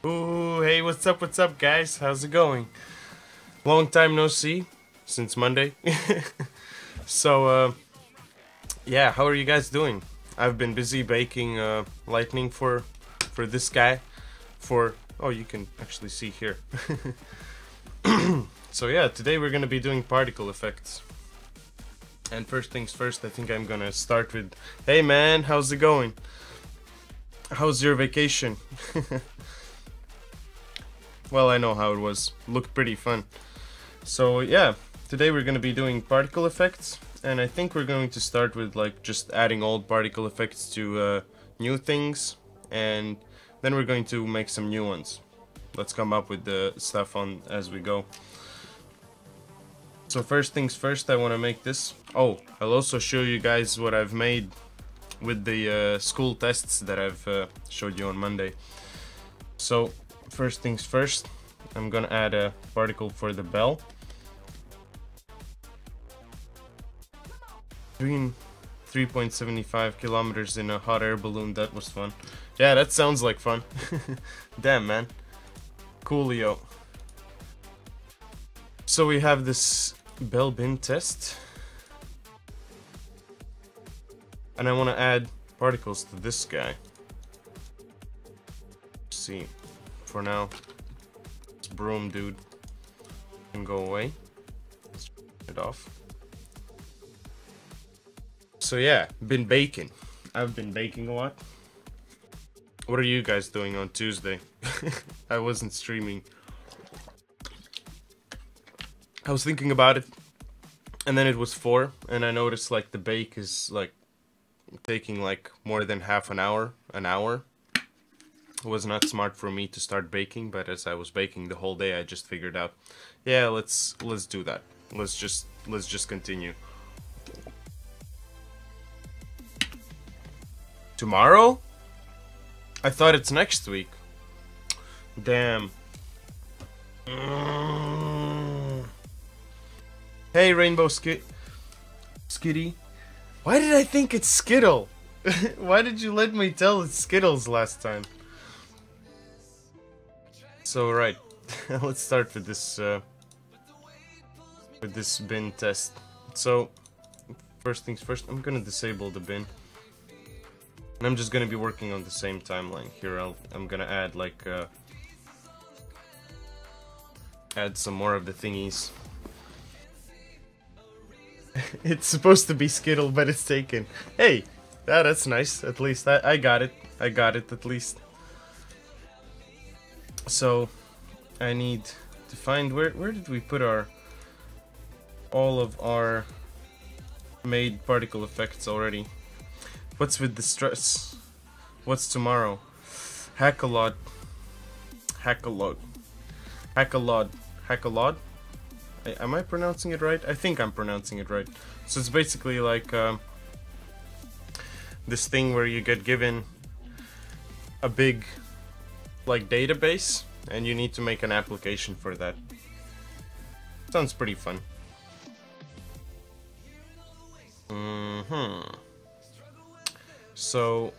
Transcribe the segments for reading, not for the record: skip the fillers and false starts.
Ooh, hey, what's up, guys? How's it going? Long time no see, since Monday. So, yeah, how are you guys doing? I've been busy baking lightning for this guy. Oh, you can actually see here. So yeah, today we're gonna be doing particle effects. And first things first, I think I'm gonna start with, hey man, how's it going? How's your vacation? Well, I know how it was. Looked pretty fun. So yeah, today we're gonna be doing particle effects, and I think we're going to start with like just adding old particle effects to new things, and then we're going to make some new ones. Let's come up with the stuff on as we go. So first things first, I want to make this. Oh, I'll also show you guys what I've made with the school tests that I've showed you on Monday. So first things first, I'm gonna add a particle for the bell. 3.75 kilometers in a hot air balloon. That was fun. Yeah, that sounds like fun. Damn, man. Coolio. So we have this bell bin test. And I want to add particles to this guy. Let's see. For now, this broom dude can go away. Let's turn it off. So yeah, been baking. I've been baking a lot. What are you guys doing on Tuesday? I wasn't streaming. I was thinking about it, and then it was 4, and I noticed like the bake is like taking like more than half an hour. It was not smart for me to start baking, but as I was baking the whole day, I just figured out, yeah, let's do that. Let's just continue. Tomorrow? I thought it's next week. Damn. Hey, Rainbow Skitty. Why did I think it's Skittle? Why did you let me tell it's Skittles last time? So right, let's start with this bin test. So first things first, I'm gonna disable the bin, and I'm just gonna be working on the same timeline here. I'm gonna add like add some more of the thingies. It's supposed to be Skittle, but it's taken. Hey, that's nice. At least I got it. I got it at least. So I need to find where did we put all of our made particle effects already? What's with the stress? What's tomorrow? Hackalod. Am I pronouncing it right? I think I'm pronouncing it right. So it's basically like this thing where you get given a big like database and you need to make an application for that. Sounds pretty fun. So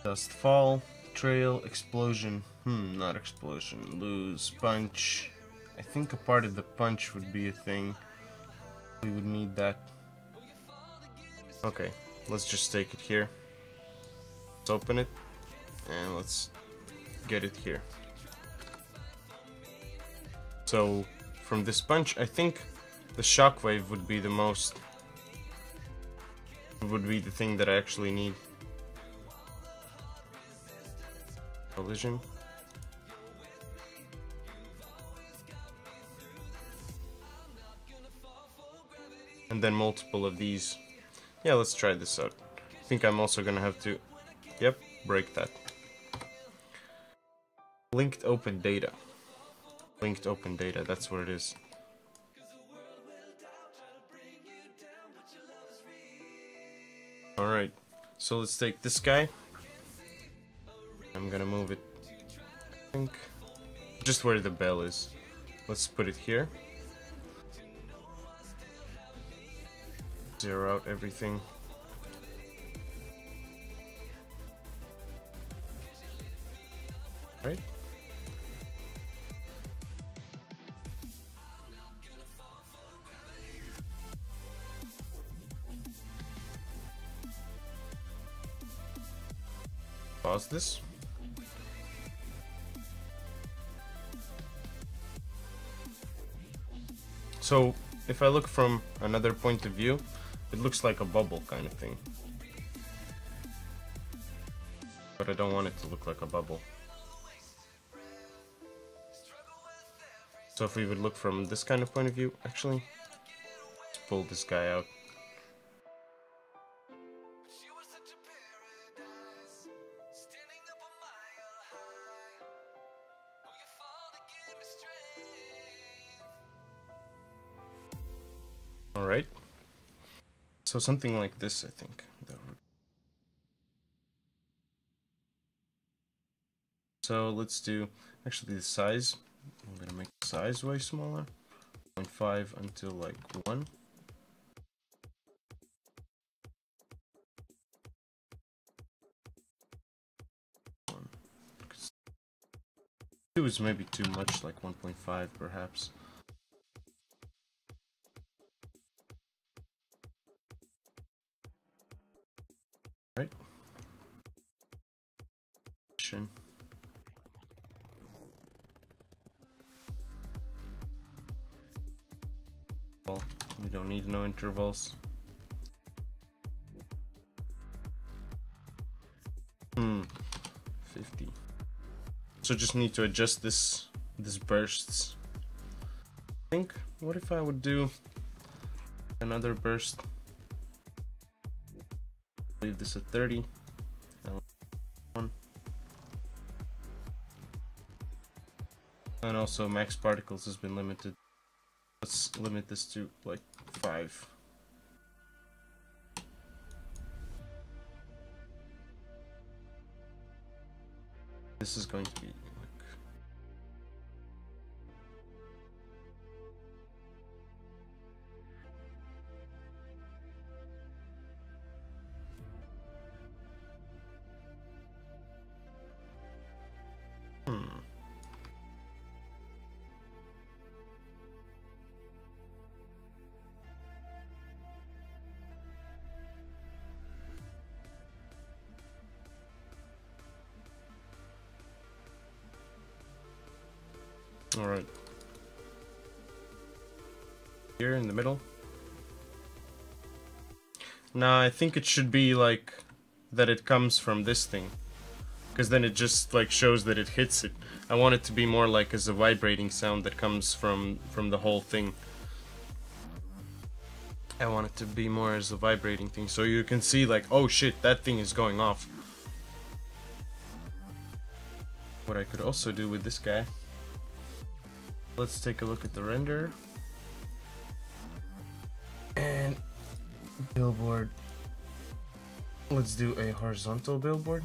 dust fall, trail, explosion. Not explosion. Lose, punch. I think a part of the punch would be a thing. We would need that. Okay, let's just take it here. Let's open it, and let's get it here. So, from this punch, I think the shockwave would be the most... would be the thing that I actually need. Collision. And then multiple of these. Yeah, let's try this out. I think I'm also gonna have to, yep, break that. Linked open data. Linked open data, that's what it is. Alright, so let's take this guy. I'm gonna move it, I think, just where the bell is. Let's put it here. Zero out everything. Right? Pause this. So if I look from another point of view, it looks like a bubble kind of thing. But I don't want it to look like a bubble. So if we would look from this kind of point of view, actually, let's pull this guy out. Alright. So something like this, I think. So let's do, actually the size, I'm gonna make the size way smaller. 0.5 until like 1. Two is maybe too much, like 1.5 perhaps. Right. Well, we don't need no intervals. 50. So just need to adjust this bursts. I think, what if I would do another burst? Leave this at 30. And also max particles has been limited. Let's limit this to like 5. This is going to be like... Alright. Here in the middle. Nah, I think it should be like that it comes from this thing. Because then it just like shows that it hits it. I want it to be more like as a vibrating sound that comes from the whole thing. I want it to be more as a vibrating thing. So you can see like, oh shit, that thing is going off. What I could also do with this guy. Let's take a look at the render. And billboard. Let's do a horizontal billboard.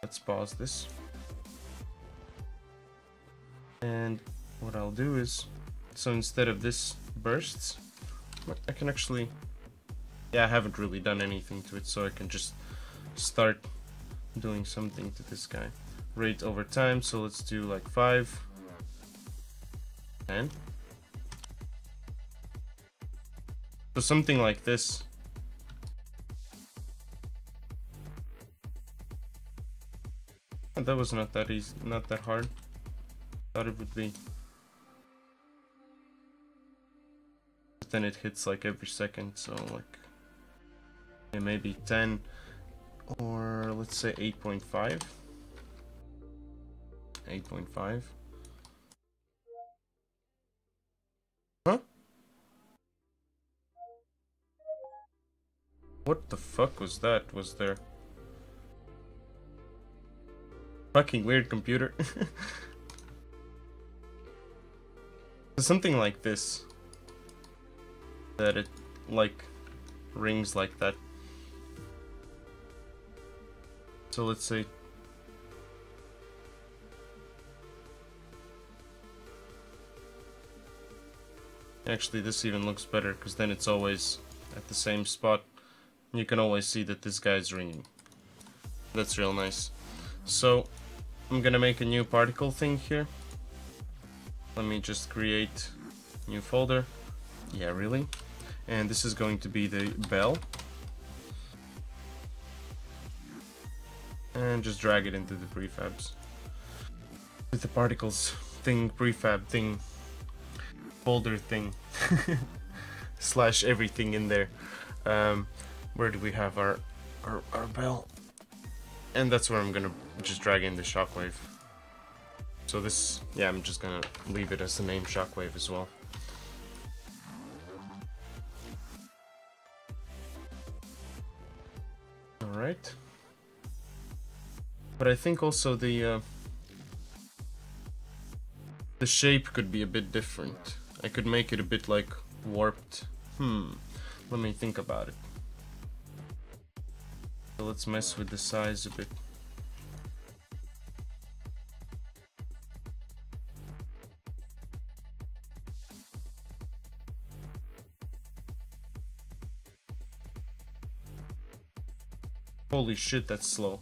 Let's pause this. And what I'll do is, so instead of this bursts, I can actually, yeah, I haven't really done anything to it, so I can just start doing something to this guy. Rate over time, so let's do like 5, 10. So something like this. That was not that easy, not that hard. Thought it would be. But then it hits like every second, so like, yeah, maybe 10 or let's say 8.5. 8.5. Huh? What the fuck was that? Was there fucking weird computer? Something like this. That it like rings like that. So let's say Actually, this even looks better, because then it's always at the same spot. You can always see that this guy's ringing. That's real nice. So, I'm gonna make a new particle thing here. Let me just create a new folder. Yeah, really? And this is going to be the bell. And just drag it into the prefabs. With the particles thing, prefab thing, folder thing, slash everything in there. Where do we have our bell? And that's where I'm gonna just drag in the shockwave. So this, yeah, I'm just gonna leave it as the name shockwave as well. Alright. But I think also the shape could be a bit different. I could make it a bit like warped. Let me think about it. So let's mess with the size a bit. Holy shit, that's slow.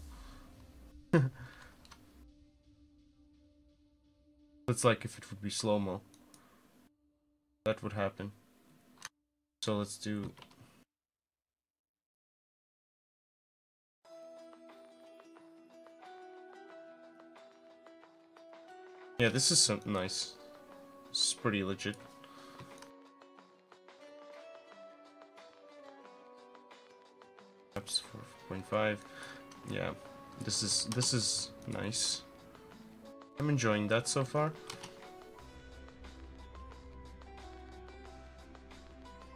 It's like if it would be slow-mo. That would happen. So let's do... Yeah, this is nice. This is pretty legit. Perhaps 4.5. Yeah, this is nice. I'm enjoying that so far.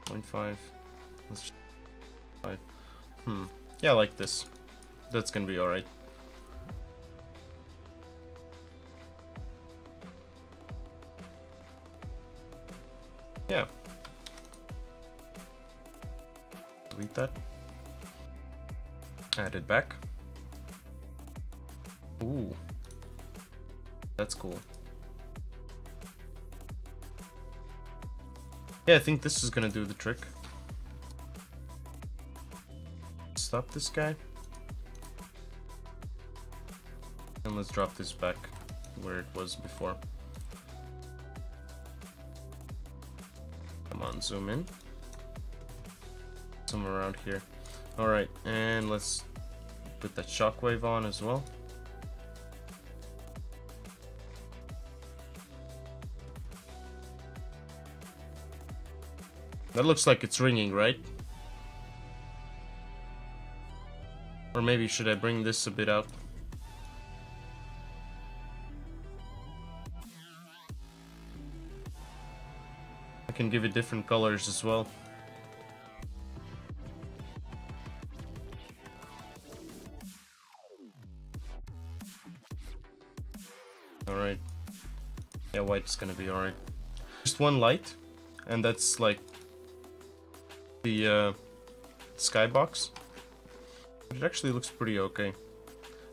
0.5. Let's 5. Yeah, I like this. That's gonna be alright. Yeah. Delete that. Add it back. Ooh. That's cool. Yeah, I think this is gonna do the trick. Stop this guy. And let's drop this back where it was before. Come on, zoom in. Somewhere around here. Alright, and let's put that shockwave on as well. That looks like it's ringing, right? Or maybe should I bring this a bit out? I can give it different colors as well. Alright. Yeah, white's gonna be alright. Just one light, and that's like the skybox. It actually looks pretty okay.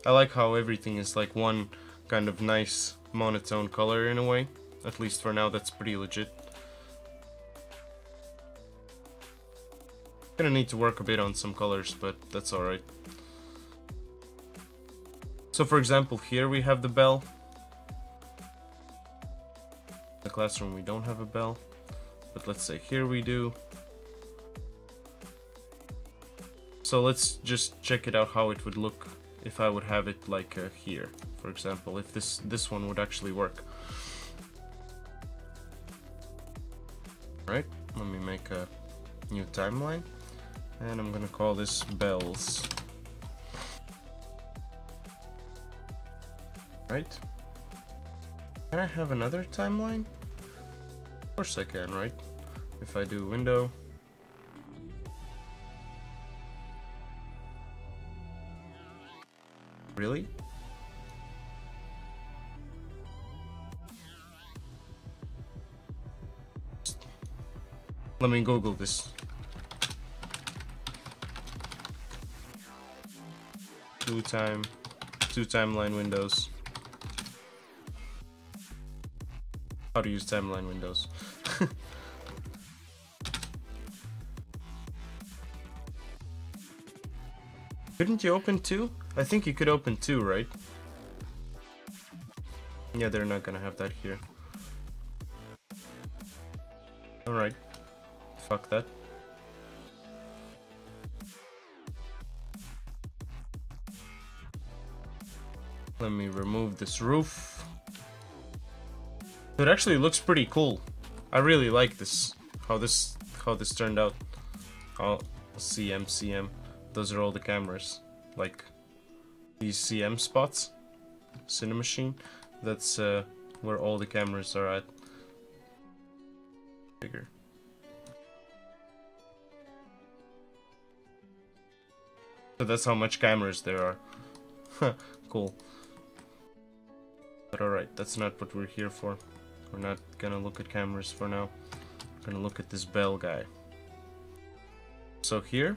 I like how everything is like one kind of nice monotone color in a way. At least for now, that's pretty legit. Gonna need to work a bit on some colors, but that's alright. So for example, here we have the bell. In the classroom we don't have a bell, but let's say here we do. So let's just check it out how it would look if I would have it like here, for example, if this one would actually work. Right, let me make a new timeline, and I'm gonna call this bells. Right? Can I have another timeline? Of course I can, right? If I do window. Really? Let me Google this. Two timeline windows. How to use timeline windows. Couldn't you open two? I think you could open two, right? Yeah, they're not gonna have that here. Alright. Fuck that. Let me remove this roof. It actually looks pretty cool. I really like this. How this turned out. Oh, CM. Those are all the cameras. Like these CM spots. Cinema machine. That's where all the cameras are at. Bigger. So that's how much cameras there are. Cool. But alright, that's not what we're here for. We're not gonna look at cameras for now. We're gonna look at this bell guy. So here,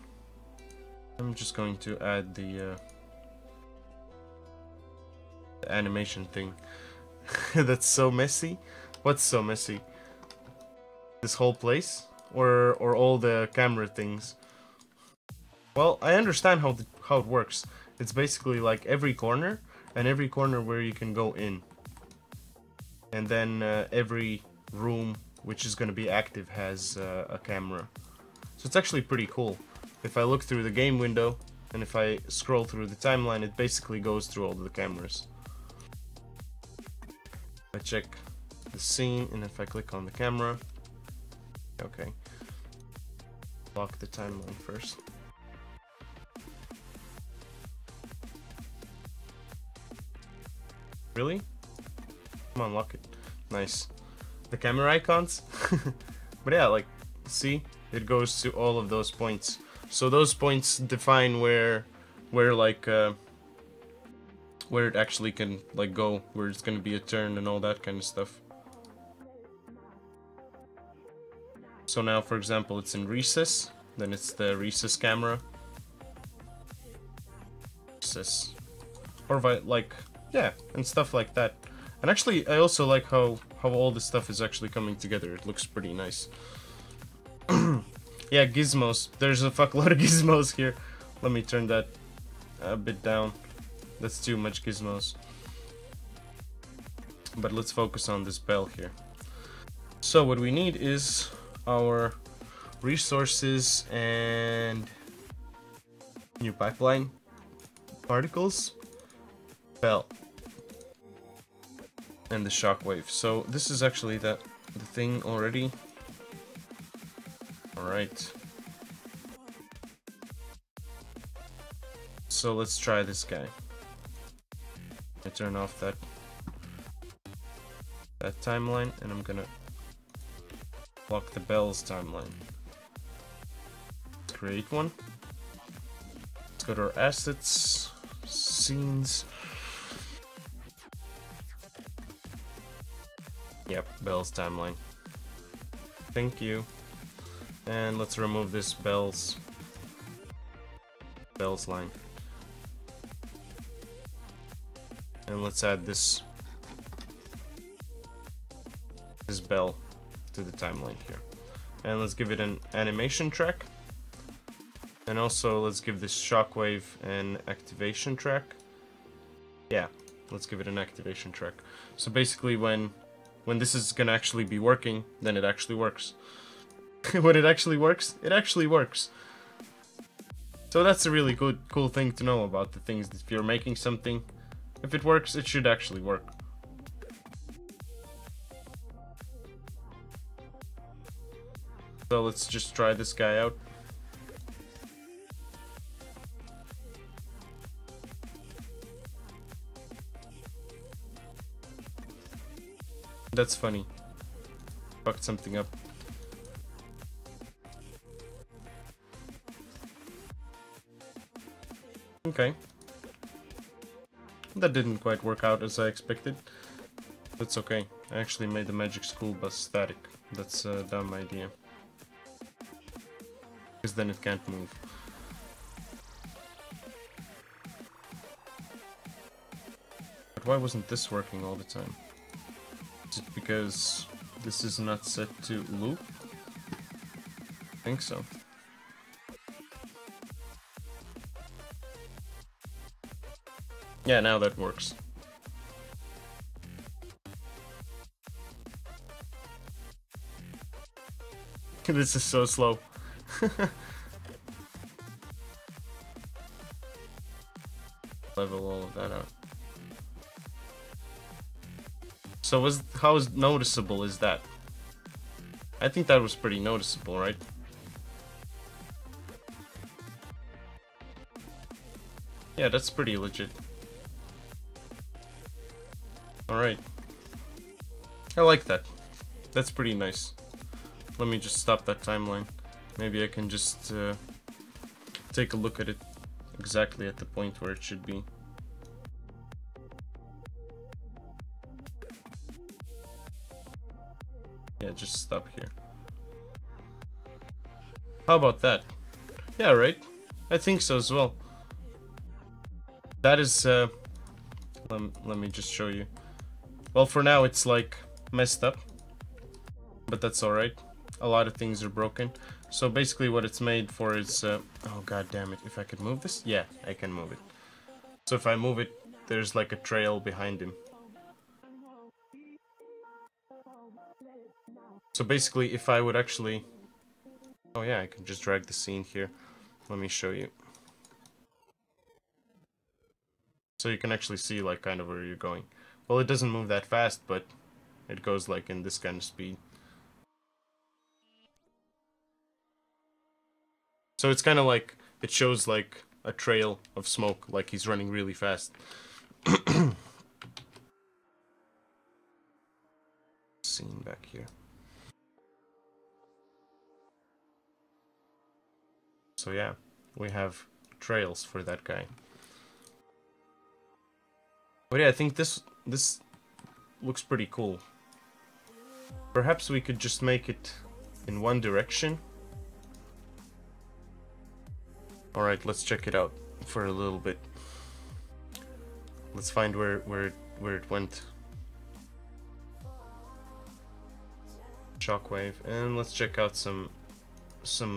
I'm just going to add the animation thing. That's so messy. What's so messy? This whole place? Or all the camera things? Well, I understand how it works. It's basically like every corner, and every corner where you can go in. And then every room which is going to be active has a camera. So it's actually pretty cool. If I look through the game window, and if I scroll through the timeline, it basically goes through all the cameras. I check the scene, and if I click on the camera... Okay. Lock the timeline first. Really? Come on, lock it. Nice. The camera icons? But yeah, like, see? It goes to all of those points. So those points define where like, where it actually can, like, go. Where it's gonna be a turn and all that kind of stuff. So now, for example, it's in recess. Then it's the recess camera. Recess. Or like, yeah, and stuff like that. And actually, I also like how all this stuff is actually coming together. It looks pretty nice. Yeah, gizmos. There's a fuckload of gizmos here. Let me turn that a bit down. That's too much gizmos. But let's focus on this bell here. So what we need is our resources and new pipeline, particles, bell, and the shockwave. So this is actually the thing already. Alright. So let's try this guy. I turn off that timeline, and I'm gonna lock the bells timeline. Create one. Let's go to our assets, scenes. Yep, bells timeline. Thank you. And let's remove this bells line. And let's add this bell to the timeline here. And let's give it an animation track. And also let's give this shockwave an activation track. Yeah, let's give it an activation track. So basically when this is gonna actually be working, then it actually works. When it actually works, it actually works. So that's a really cool thing to know about the things. That if you're making something, if it works, it should actually work. So let's just try this guy out. That's funny. Fucked something up. Okay. That didn't quite work out as I expected. That's okay. I actually made the magic school bus static. That's a dumb idea. Because then it can't move. But why wasn't this working all the time? Is it because this is not set to loop? I think so. Yeah, now that works. This is so slow. Level all of that out. So how noticeable is that? I think that was pretty noticeable, right? Yeah, that's pretty legit. Alright. I like that. That's pretty nice. Let me just stop that timeline. Maybe I can just take a look at it exactly at the point where it should be. Yeah, just stop here. How about that? Yeah, right? I think so as well. That is, let me just show you. Well, for now it's like messed up, but that's alright. A lot of things are broken. So basically what it's made for is, oh god damn it, if I could move this? Yeah, I can move it. So if I move it, there's like a trail behind him. So basically if I would actually... Oh yeah, I can just drag the scene here. Let me show you. So you can actually see like kind of where you're going. Well, it doesn't move that fast, but it goes like in this kind of speed. So it's kind of like, it shows like a trail of smoke, like he's running really fast. Scene back here. So yeah, we have trails for that guy. But yeah, I think this looks pretty cool. Perhaps we could just make it in one direction. Alright, let's check it out for a little bit. Let's find where it went. Shockwave, and let's check out some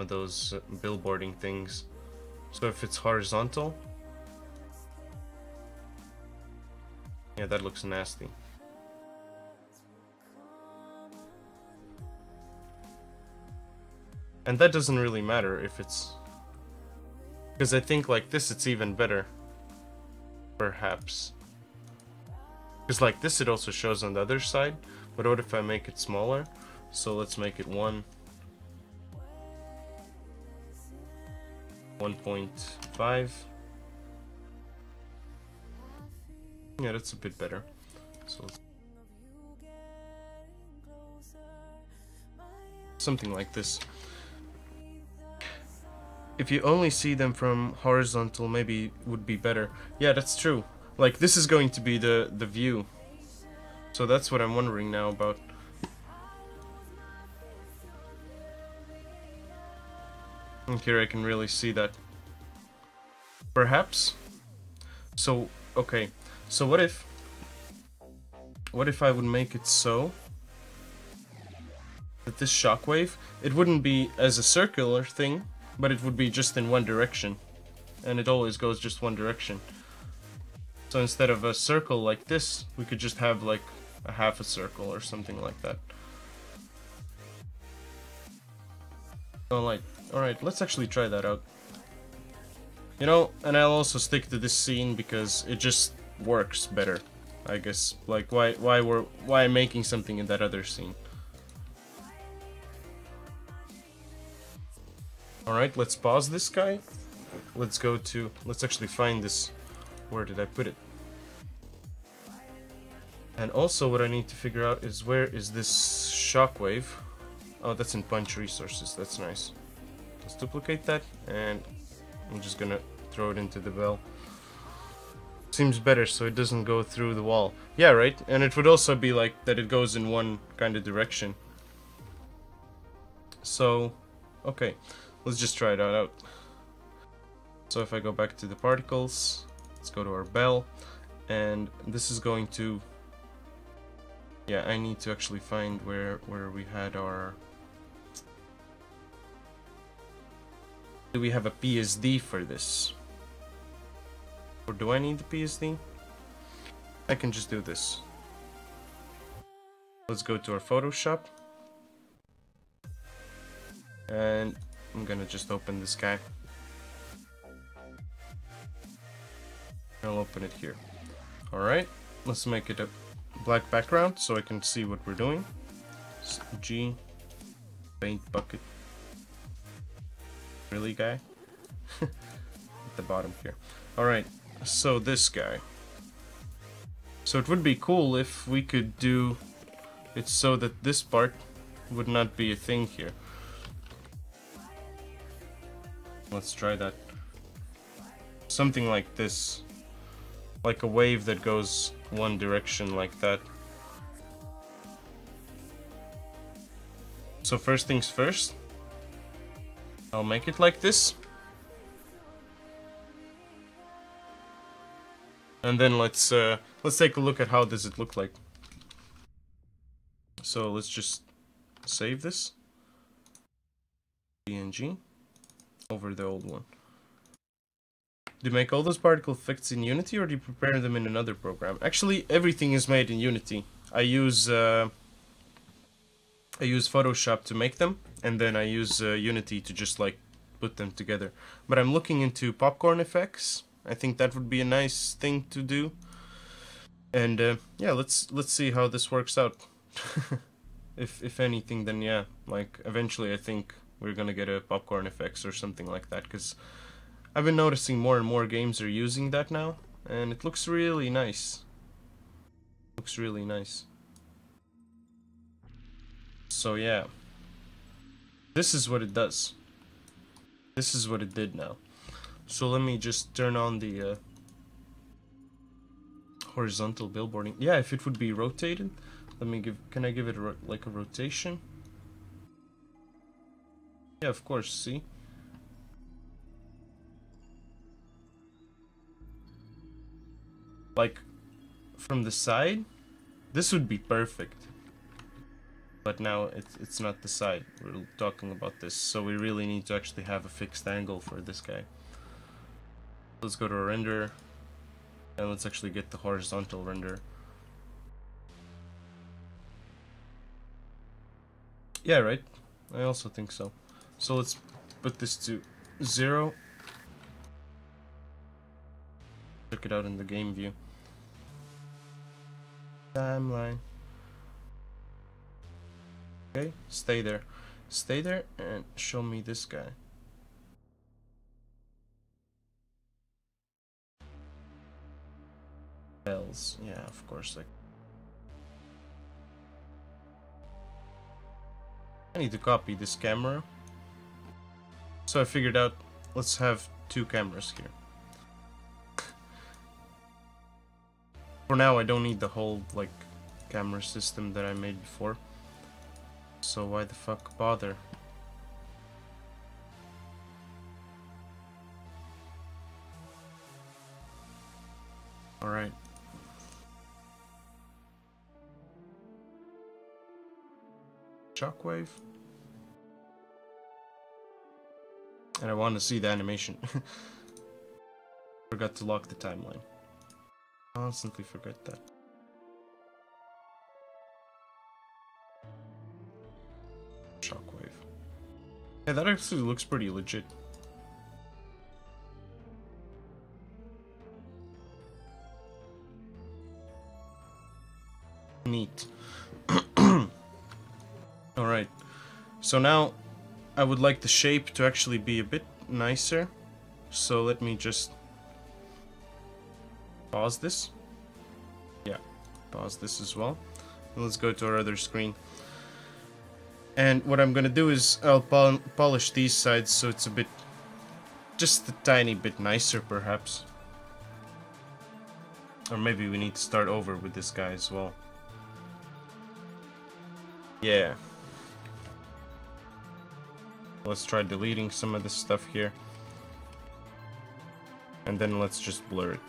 of those billboarding things. So if it's horizontal, yeah, that looks nasty. And that doesn't really matter if it's... Because I think like this it's even better. Perhaps. Because like this it also shows on the other side. But what if I make it smaller? So let's make it 1.5. Yeah, that's a bit better. So something like this. If you only see them from horizontal, maybe would be better. Yeah, that's true. Like this is going to be the view. So that's what I'm wondering now about. And here I can really see that. Perhaps. So okay. So what if I would make it so that this shockwave, it wouldn't be as a circular thing, but it would be just in one direction. And it always goes just one direction. So instead of a circle like this, we could just have like a half a circle or something like that. Alright, let's actually try that out. You know, and I'll also stick to this scene because it just works better, I guess. Like, why I'm making something in that other scene? Alright, let's pause this guy. Let's actually find this. Where did I put it? And also what I need to figure out is where is this shockwave? Oh, that's in punch resources, that's nice. Let's duplicate that, and I'm just gonna throw it into the bell. Seems better so it doesn't go through the wall. Yeah, right? And it would also be like that it goes in one kind of direction. So, okay. Let's just try that out. So if I go back to the particles, let's go to our bell, and this is going to... Yeah, I need to actually find where we had our... Do we have a PSD for this? Or do I need the PSD? I can just do this. Let's go to our Photoshop. And I'm gonna just open this guy. I'll open it here. Alright, let's make it a black background so I can see what we're doing. G, paint bucket. Really, guy? At the bottom here. Alright, so this guy. So it would be cool if we could do it so that this part would not be a thing here. Let's try that. Something like this. Like a wave that goes one direction like that. So first things first. I'll make it like this. And then let's take a look at how does it look like. So let's just save this. PNG over the old one. Do you make all those particle effects in Unity or do you prepare them in another program? Actually, everything is made in Unity. I use Photoshop to make them, and then I use Unity to just like put them together. But I'm looking into popcorn effects. I think that would be a nice thing to do. And yeah, let's see how this works out. If anything, then yeah, like eventually I think we're gonna get a popcorn effects or something like that, because I've been noticing more and more games are using that now, and it looks really nice. Looks really nice. So yeah, this is what it does. This is what it did now. So let me just turn on the horizontal billboarding. Yeah, if it would be rotated, let me give. Can I give it like a rotation? Yeah, of course. See. Like from the side, this would be perfect. But now it's not the side. We're talking about this, so we really need to actually have a fixed angle for this guy. Let's go to render, and let's actually get the horizontal render. Yeah, right? I also think so. So let's put this to 0. Check it out in the game view. Timeline. Okay, stay there. Stay there and show me this guy. Bells. Yeah, of course. Like, I need to copy this camera. So I figured out, let's have 2 cameras here. For now, I don't need the whole, like, camera system that I made before. So why the fuck bother? Alright. Shockwave. And I want to see the animation. Forgot to lock the timeline. Constantly forget that. Shockwave. Yeah, that actually looks pretty legit. Neat. Alright. So now I would like the shape to actually be a bit nicer. So let me just pause this. Yeah, pause this as well. And let's go to our other screen. And what I'm gonna do is I'll polish these sides so it's a bit, just a tiny bit nicer perhaps. Or maybe we need to start over with this guy as well. Yeah. Let's try deleting some of this stuff here. And then let's just blur it.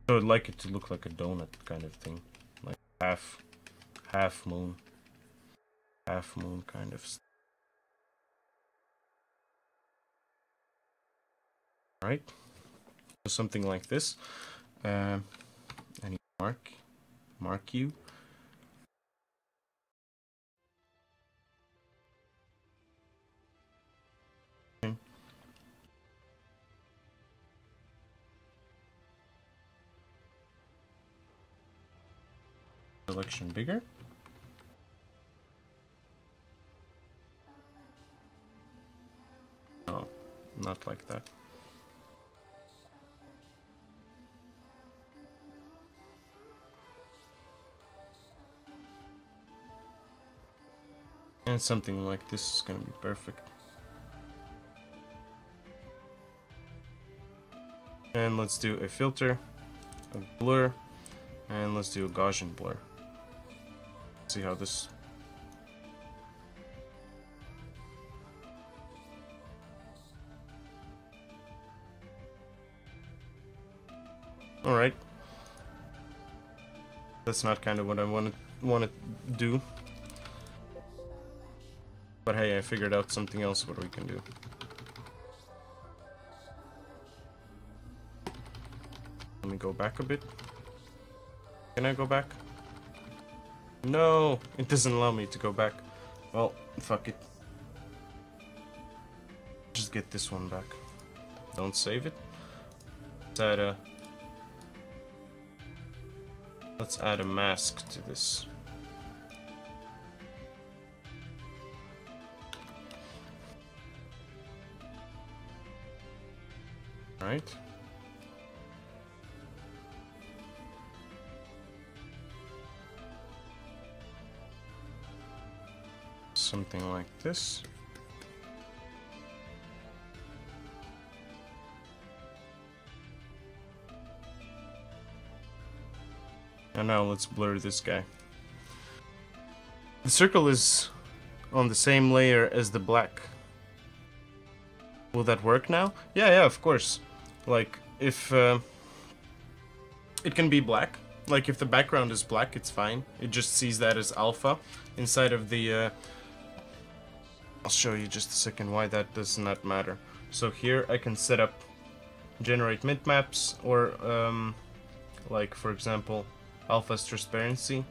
So I'd like it to look like a donut kind of thing. Like half moon kind of stuff. Right? So something like this. I need to mark you. Okay. Selection bigger. No, not like that. And something like this is gonna be perfect. And let's do a filter, a blur, and let's do a Gaussian blur. See how this... Alright. That's not kind of what I want to do. But hey, I figured out something else what we can do. Let me go back a bit. Can I go back? No, it doesn't allow me to go back. Well, fuck it. Just get this one back. Don't save it. Let's add a mask to this. Right. Something like this. And now let's blur this guy. The circle is on the same layer as the black. Will that work now? Yeah, of course. Like, if it can be black. Like, if the background is black, it's fine. It just sees that as alpha inside of the... I'll show you just a second why that does not matter. So here I can set up generate mint maps, or like, for example, alpha's transparency.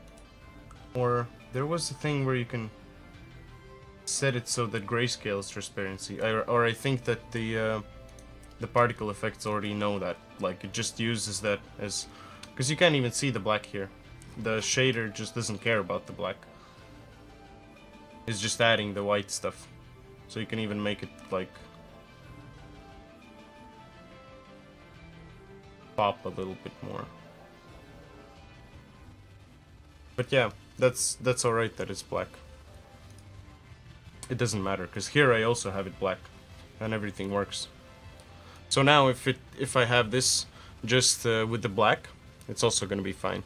Or there was a thing where you can set it so that grayscale is transparency. Or I think that the particle effects already know that. Like, it just uses that as... Because you can't even see the black here. The shader just doesn't care about the black. It's just adding the white stuff. So you can even make it, like, pop a little bit more. But yeah, that's alright that it's black. It doesn't matter, because here I also have it black. And everything works. So now if I have this just with the black, it's also going to be fine.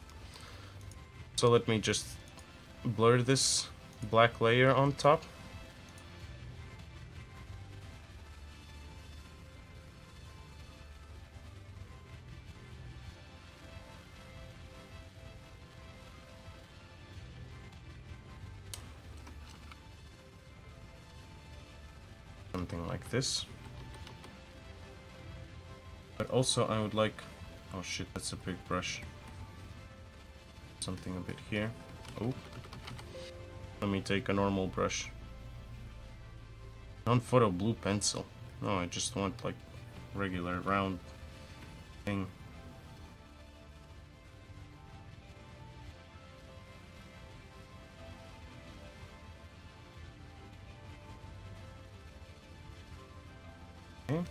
So let me just blur this black layer on top. Something like this. But also I would like... Oh shit, that's a big brush. Something a bit here. Oh. Let me take a normal brush. Non-photo blue pencil. No, I just want like regular round thing. Okay.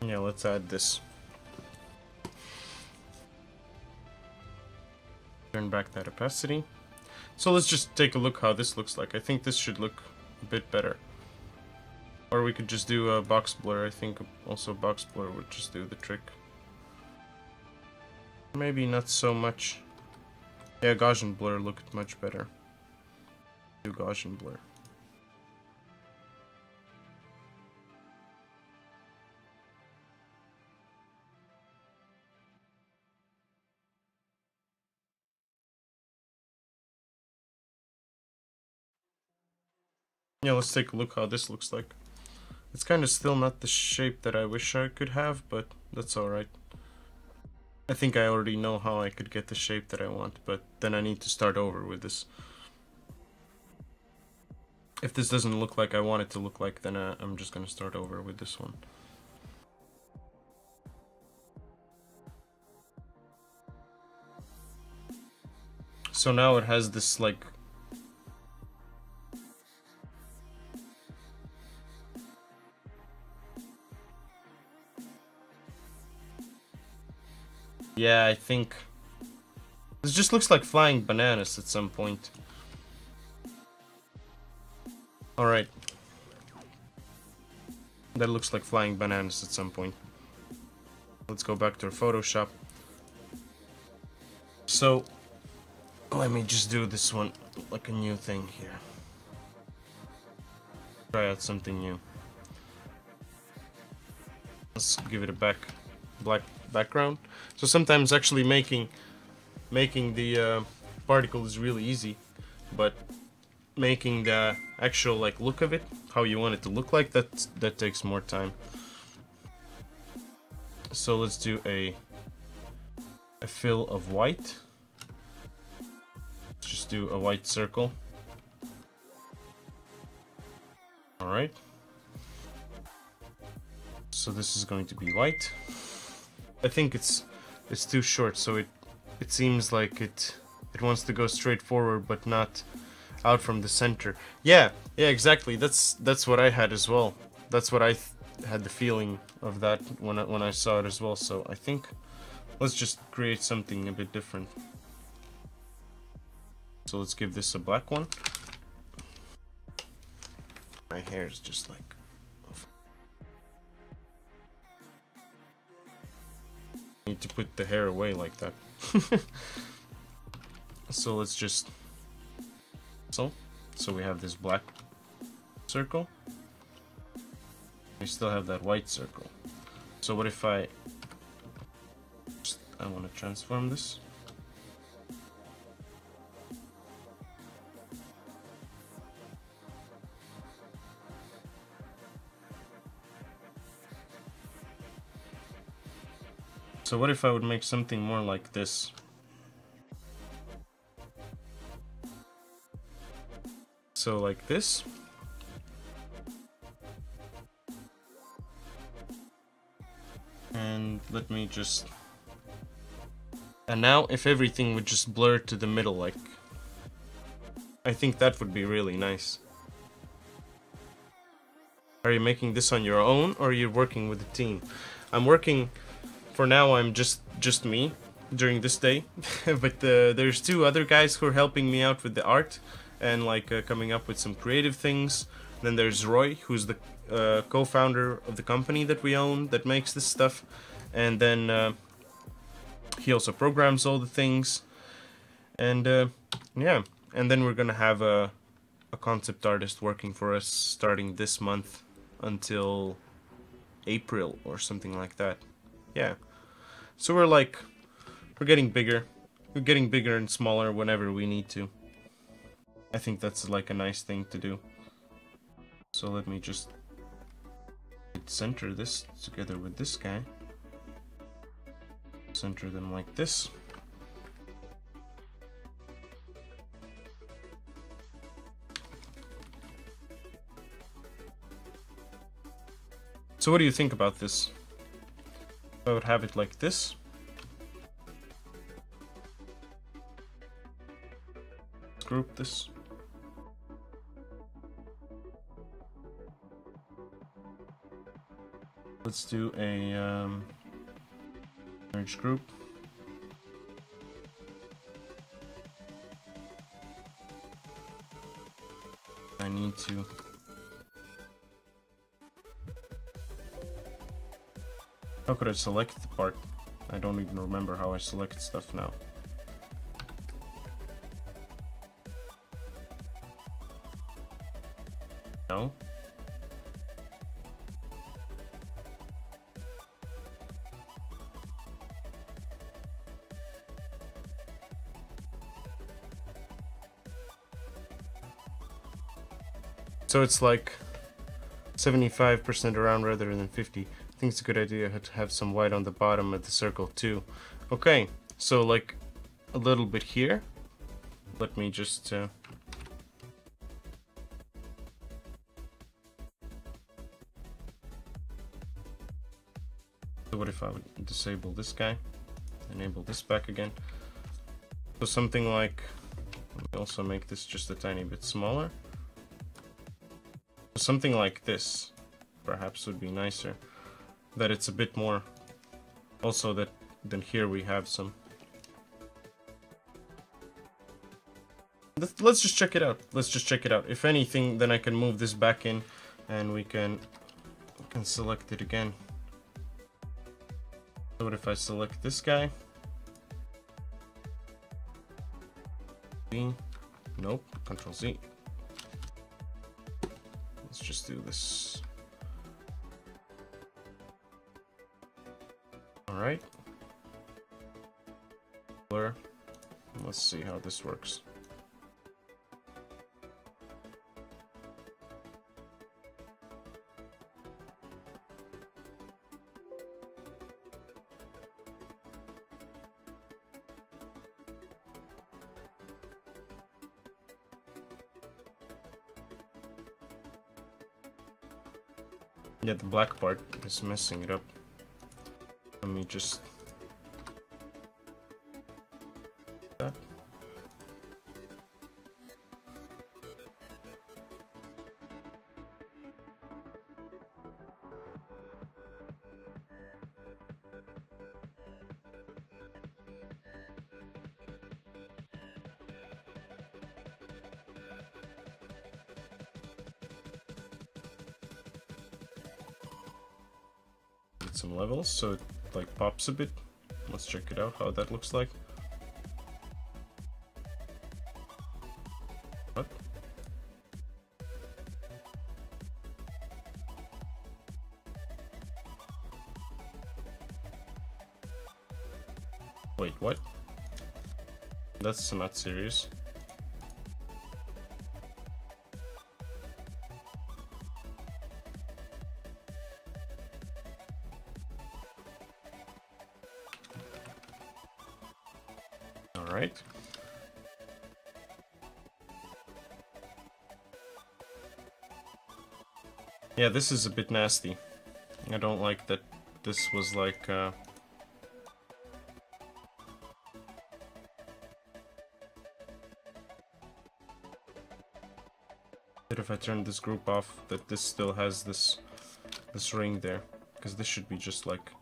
Yeah, let's add this. Turn back that opacity. So let's just take a look how this looks like. I think this should look a bit better. Or we could just do a box blur. I think also box blur would just do the trick. Maybe not so much. Yeah, Gaussian blur looked much better. Do Gaussian blur. Yeah, let's take a look how this looks like. It's kind of still not the shape that I wish I could have, but that's alright. I think I already know how I could get the shape that I want, but then I need to start over with this. If this doesn't look like I want it to look like, then I'm just gonna start over with this one. So now it has this like... Yeah, I think... This just looks like flying bananas at some point. Alright. That looks like flying bananas at some point. Let's go back to our Photoshop. So, let me just do this one like a new thing here. Try out something new. Let's give it a black background. So sometimes actually making the particle is really easy, but making the actual like look of it, how you want it to look like, that takes more time. So let's do a fill of white. Let's just do a white circle. Alright. So this is going to be white. I think it's too short, so it seems like it wants to go straight forward but not out from the center. Yeah, exactly. That's what I had as well. That's what I had the feeling of that when I saw it as well. So I think let's just create something a bit different. So let's give this a black one. My hair is just like... I need to put the hair away like that. So let's just... So we have this black circle. We still have that white circle. So what if I want to transform this? So what if I would make something more like this? So like this. And let me just... And now if everything would just blur to the middle, like... I think that would be really nice. Are you making this on your own, or are you working with a team? I'm working... For now, I'm just me during this day. But there's two other guys who are helping me out with the art. And like coming up with some creative things. Then there's Roy, who's the co-founder of the company that we own that makes this stuff, and then he also programs all the things, and yeah, and then we're gonna have a concept artist working for us starting this month until April or something like that. Yeah, so we're getting bigger and smaller whenever we need to. I think that's like a nice thing to do. So let me just center this together with this guy. Center them like this. So what do you think about this? I would have it like this. Group this. Let's do a merge group. I need to how could I select the part? I don't even remember how I select stuff now. No? So it's like 75% around rather than 50. I think it's a good idea to have some white on the bottom of the circle too. Okay, so like a little bit here. Let me just so what if I would disable this guy, enable this back again? So something like, let me also make this just a tiny bit smaller. Something like this perhaps would be nicer, that it's a bit more, also that then here we have some. Let's just check it out. Let's just check it out. If anything, then I can move this back in and we can select it again. So what if I select this guy? Z. Nope. Control Z. Let's just do this. Alright. Blur. Let's see how this works. Yeah, the black part is messing it up. Let me just... that. Some levels so it like pops a bit. Let's check it out how that looks like. What? Wait, what? That's not serious. Alright. Yeah, this is a bit nasty. I don't like that this was like, But if I turn this group off, that this still has this ring there. Because this should be just like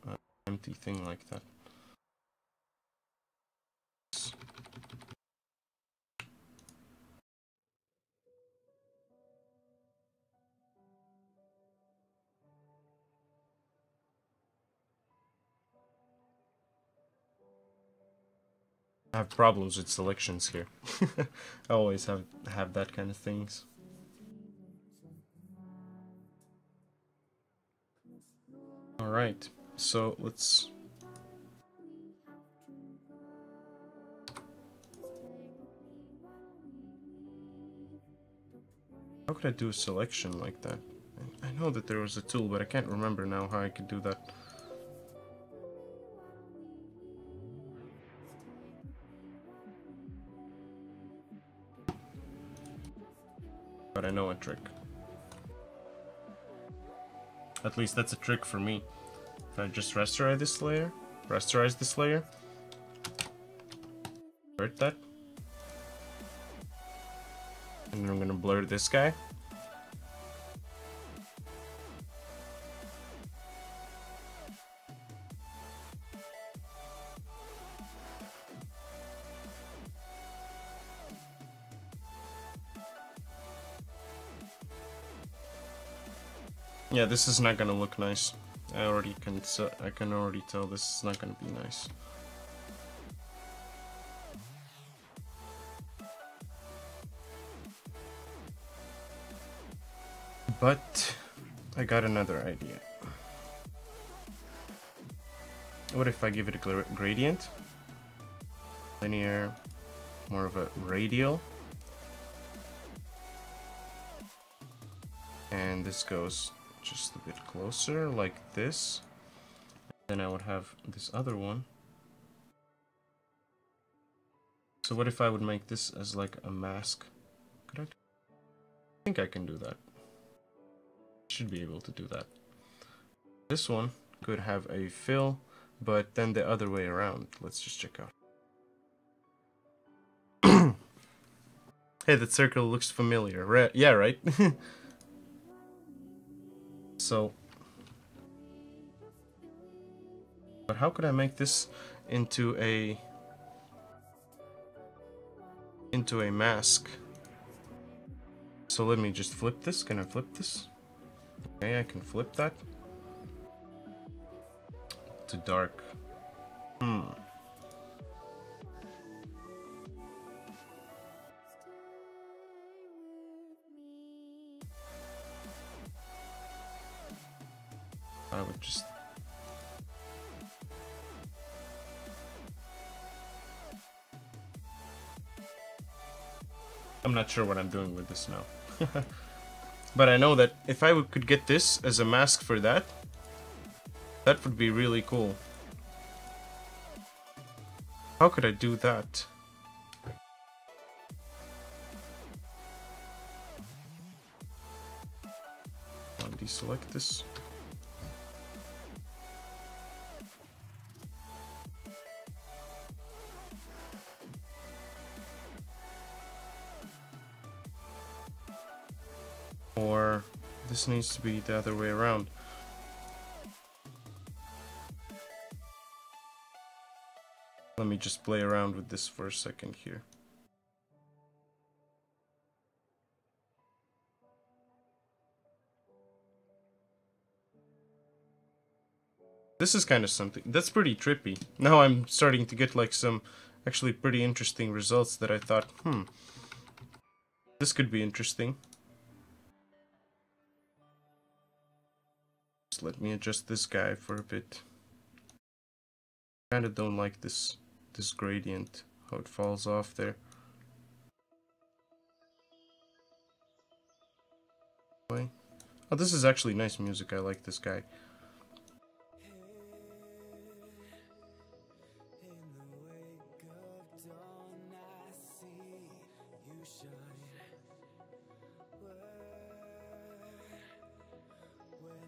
an empty thing like that. I have problems with selections here. I always have that kind of things. Alright, so let's... How could I do a selection like that? I know that there was a tool, but I can't remember now how I could do that. But I know a trick. At least that's a trick for me. If I just rasterize this layer, invert that, and then I'm gonna blur this guy. Yeah, this is not gonna look nice. I can already tell this is not gonna be nice. But I got another idea. What if I give it a gradient? Linear, more of a radial. And this goes just a bit closer, like this. Then I would have this other one. So what if I would make this as like a mask? Could I think I can do that. Should be able to do that. This one could have a fill, but then the other way around. Let's just check out. Hey, that circle looks familiar. Yeah, right? So, but how could I make this into a mask? So let me just flip this. Can I flip this? Okay, I can flip that to dark. I would just... I'm not sure what I'm doing with this now. But I know that if I could get this as a mask for that, that would be really cool. How could I do that? I'll deselect this. Or this needs to be the other way around. Let me just play around with this for a second here. This is kind of something that's pretty trippy. Now I'm starting to get like some actually pretty interesting results that I thought, this could be interesting. Just let me adjust this guy for a bit. Kinda don't like this gradient, how it falls off there. Oh, this is actually nice music. I like this guy.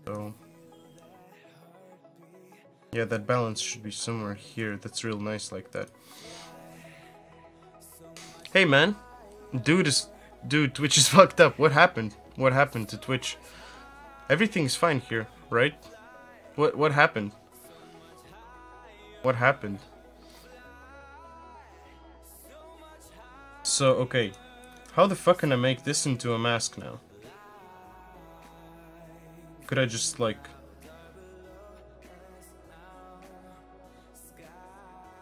So yeah, that balance should be somewhere here. That's real nice like that. Hey man, dude, Twitch is fucked up. What happened? What happened to Twitch? Everything's fine here, right? What happened? What happened? So, okay. How the fuck can I make this into a mask now? Could I just, like...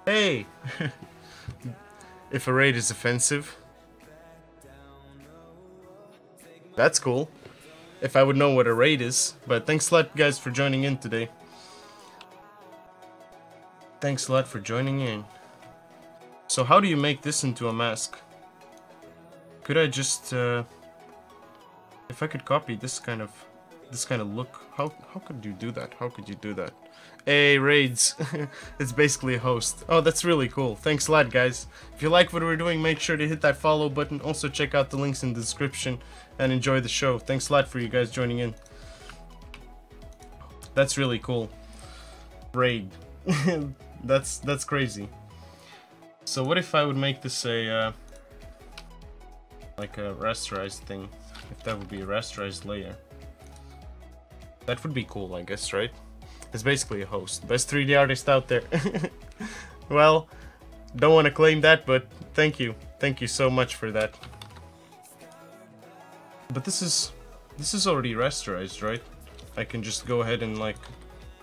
Hey! If a raid is offensive. That's cool. If I would know what a raid is. But thanks a lot, guys, for joining in today. Thanks a lot for joining in. So how do you make this into a mask? Could I just... if I could copy this kind of look, how could you do that? How could you do that? Hey, raids. It's basically a host. Oh, that's really cool. Thanks a lot, guys. If you like what we're doing, make sure to hit that follow button. Also, check out the links in the description and enjoy the show. Thanks a lot for you guys joining in. That's really cool. Raid. That's crazy. So what if I would make this a like a rasterized thing? If that would be a rasterized layer. That would be cool, I guess, right? It's basically a host. Best 3D artist out there. Well, don't want to claim that, but thank you. Thank you so much for that. But this is already rasterized, right? I can just go ahead and like...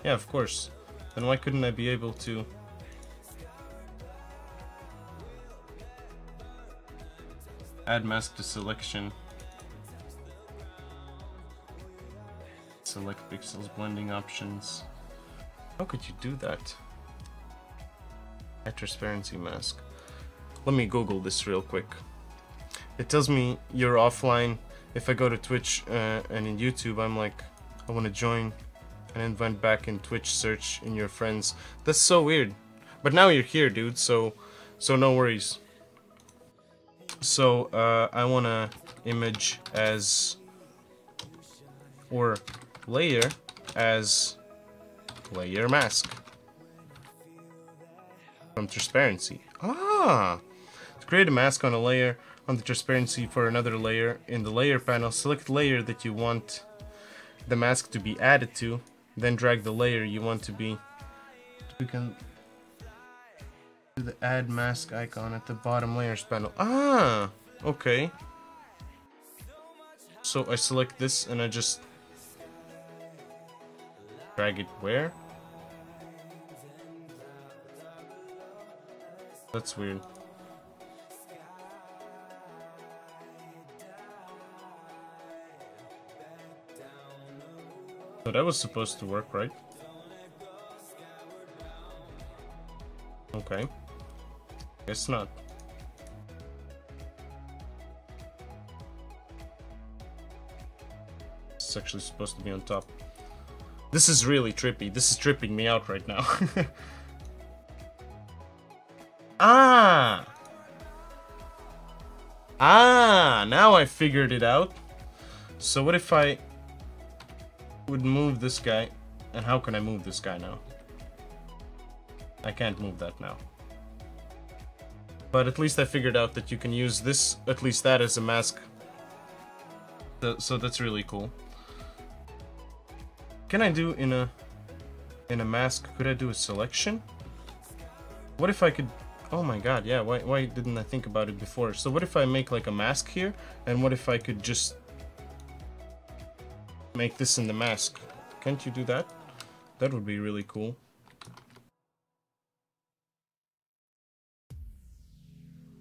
Yeah, of course. Then why couldn't I be able to... Add mask to selection. Select pixels, blending options. How could you do that? Add transparency mask. Let me Google this real quick. It tells me you're offline if I go to Twitch and in YouTube, I'm like, I want to join, and then went back in Twitch search in your friends. That's so weird. But now you're here, dude, so no worries. So, I want to image as, or layer as layer mask from transparency. Ah! To create a mask on a layer on the transparency for another layer, in the layer panel, select the layer that you want the mask to be added to, then drag the layer you want to be. We can do the add mask icon at the bottom layers panel. Ah! Okay. So I select this and I just drag it where? That's weird. So that was supposed to work, right? Okay. Guess not. It's actually supposed to be on top. This is really trippy. This is tripping me out right now. Ah! Ah! Now I figured it out. So what if I would move this guy? And how can I move this guy now? I can't move that now. But at least I figured out that you can use this, at least that, as a mask. So that's really cool. Can I do in a mask, could I do a selection? What if I could... Oh my god, yeah, why didn't I think about it before? So what if I make like a mask here, and what if I could just make this in the mask? Can't you do that? That would be really cool.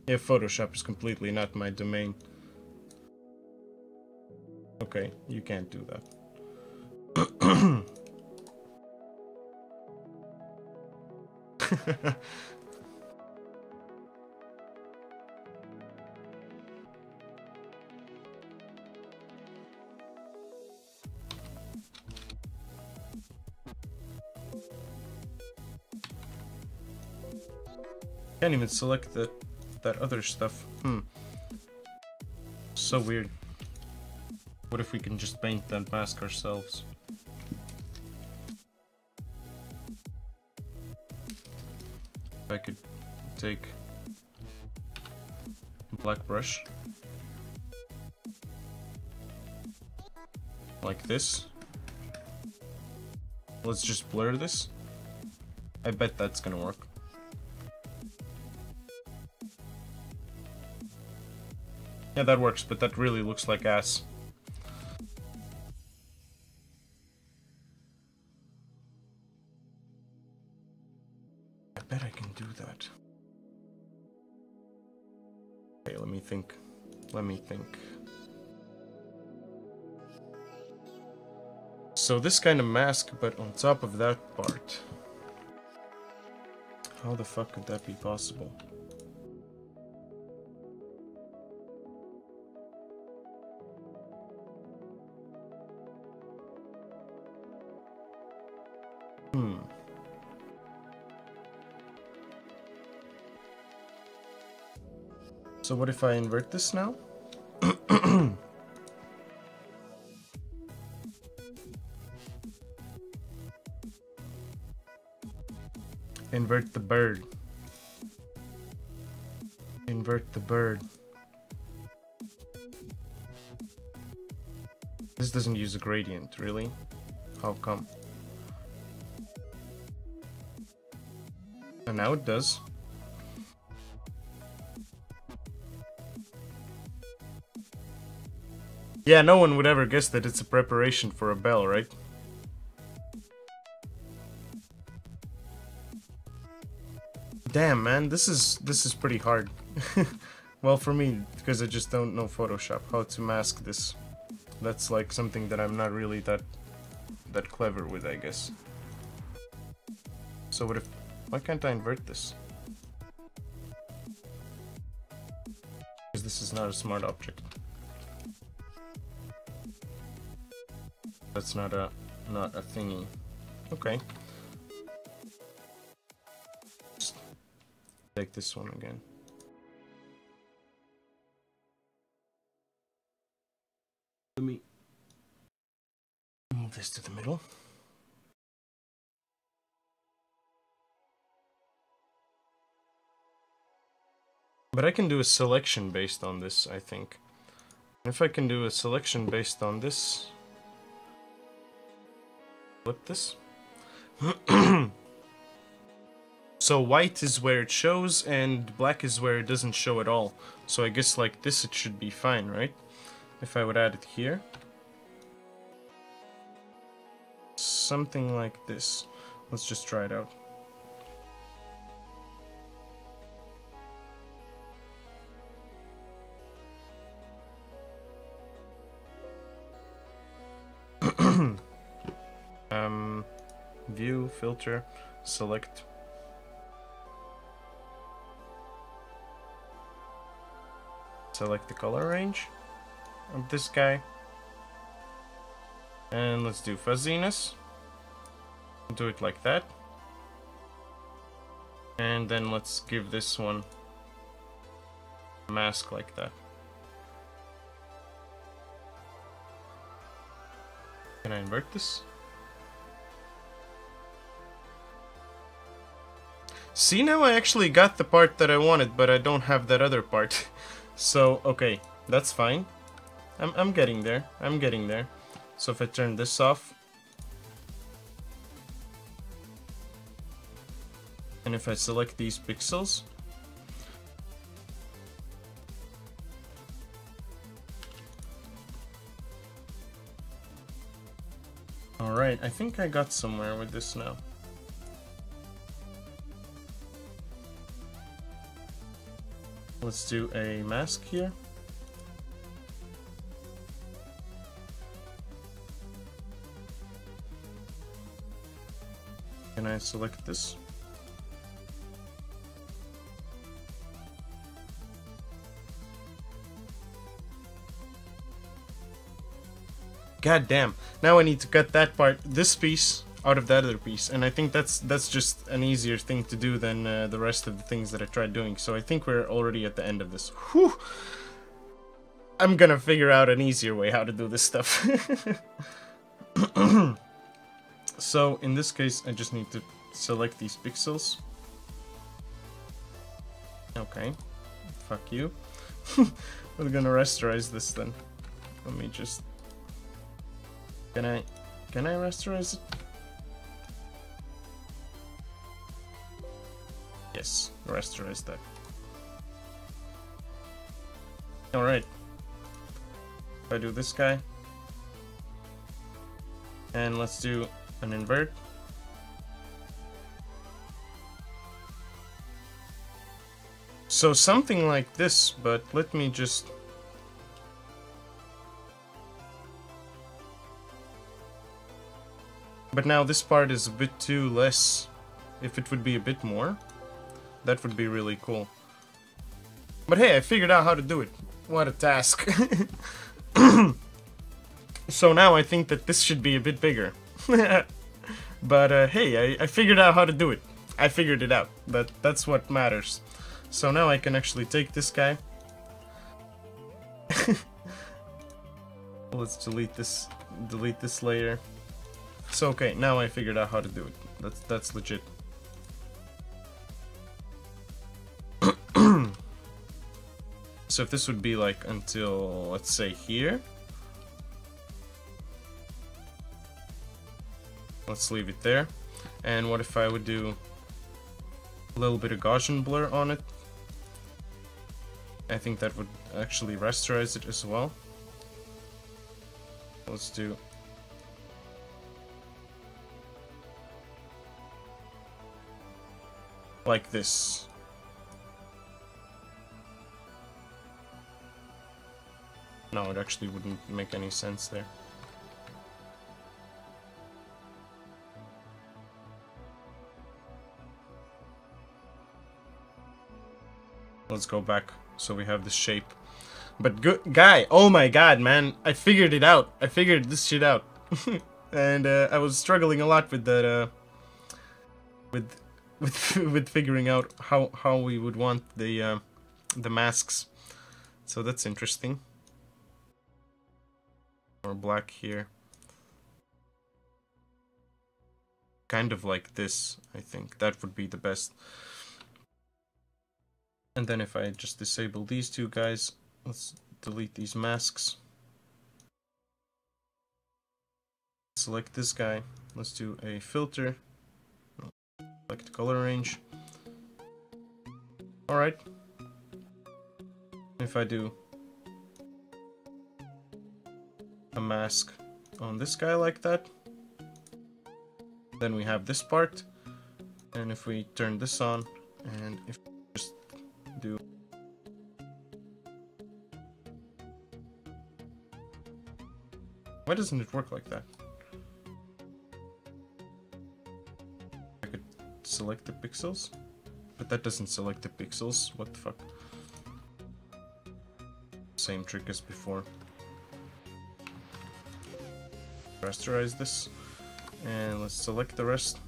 Yeah, Photoshop is completely not my domain. Okay, you can't do that. Can't even select that other stuff. So weird. What if we can just paint that mask ourselves? If I could take a black brush like this. Let's just blur this. I bet that's gonna work. Yeah, that works, but that really looks like ass. I bet I can do that. Okay, let me think. Let me think. So this kind of mask, but on top of that part. How the fuck could that be possible? So what if I invert this now? Invert the bird. Invert the bird. This doesn't use a gradient, really? How come? And now it does. Yeah, no one would ever guess that it's a preparation for a bell, right? Damn, man, this is pretty hard. Well, for me, because I just don't know Photoshop, how to mask this. That's like something that I'm not really that clever with, I guess. So what if... Why can't I invert this? Because this is not a smart object. That's not a thingy. Okay. Just take this one again. Let me move this to the middle. But I can do a selection based on this, I think. If I can do a selection based on this, flip this. So white is where it shows and black is where it doesn't show at all. So I guess like this it should be fine, right? If I would add it here. Something like this. Let's just try it out. View, filter, select. Select the color range of this guy. And let's do fuzziness. Do it like that. And then let's give this one a mask like that. Can I invert this? See, now I actually got the part that I wanted, but I don't have that other part. So, okay, that's fine. I'm getting there. I'm getting there. So if I turn this off, and if I select these pixels, alright, I think I got somewhere with this now. Let's do a mask here. Can I select this? God damn. Now I need to cut that part, this piece, out of that other piece, and I think that's just an easier thing to do than the rest of the things that I tried doing. So I think we're already at the end of this. Whew. I'm gonna figure out an easier way how to do this stuff. So in this case, I just need to select these pixels. Okay, fuck you. We're gonna rasterize this then. Let me just. Can I rasterize it? Yes, rasterize that. Alright. If I do this guy. And let's do an invert. So something like this, but let me just. But now this part is a bit too less. If it would be a bit more, that would be really cool. But hey, I figured out how to do it. What a task. So now I think that this should be a bit bigger. But hey, I figured out how to do it. I figured it out. That's what matters. So now I can actually take this guy. Let's delete this layer. So okay, now I figured out how to do it. That's legit. So if this would be like until, let's say, here. Let's leave it there. And what if I would do a little bit of Gaussian blur on it? I think that would actually rasterize it as well. Let's do like this. No, it actually wouldn't make any sense there. Let's go back so we have this shape. But guy, oh my god, man, I figured it out. I figured this shit out. and I was struggling a lot with that, with with figuring out how we would want the masks. So that's interesting. Or black here. Kind of like this, I think. That would be the best. And then if I just disable these two guys, let's delete these masks. Select this guy. Let's do a filter. Select color range. Alright. If I do a mask on this guy like that, then we have this part. And if we turn this on, and if we just do why doesn't it work like that? I could select the pixels, but that doesn't select the pixels. What the fuck? Same trick as before. Rasterize this, and let's select the rest.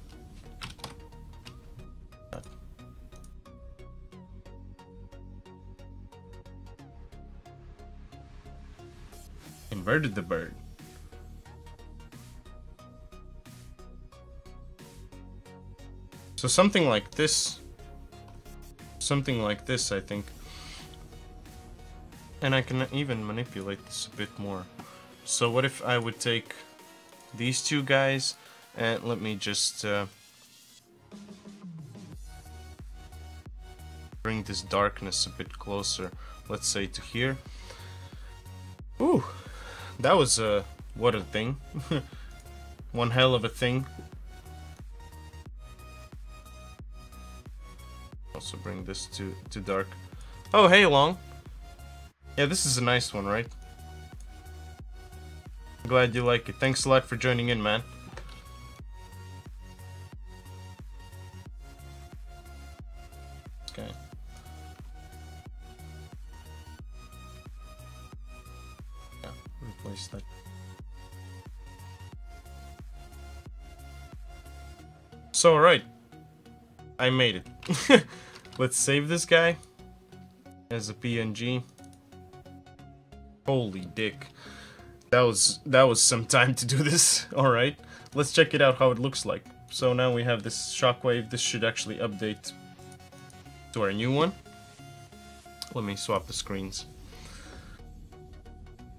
Inverted the bird. So something like this. Something like this, I think. And I can even manipulate this a bit more. So what if I would take these two guys, and let me just bring this darkness a bit closer. Let's say to here. Ooh, that was what a thing. One hell of a thing. Also bring this to dark. Oh, hey, Long. Yeah, this is a nice one, right? Glad you like it. Thanks a lot for joining in, man. Okay. Yeah, replace that. So, alright. I made it. Let's save this guy as a PNG. Holy dick. That was some time to do this. Alright. Let's check it out how it looks like. So now we have this shockwave. This should actually update to our new one. Let me swap the screens.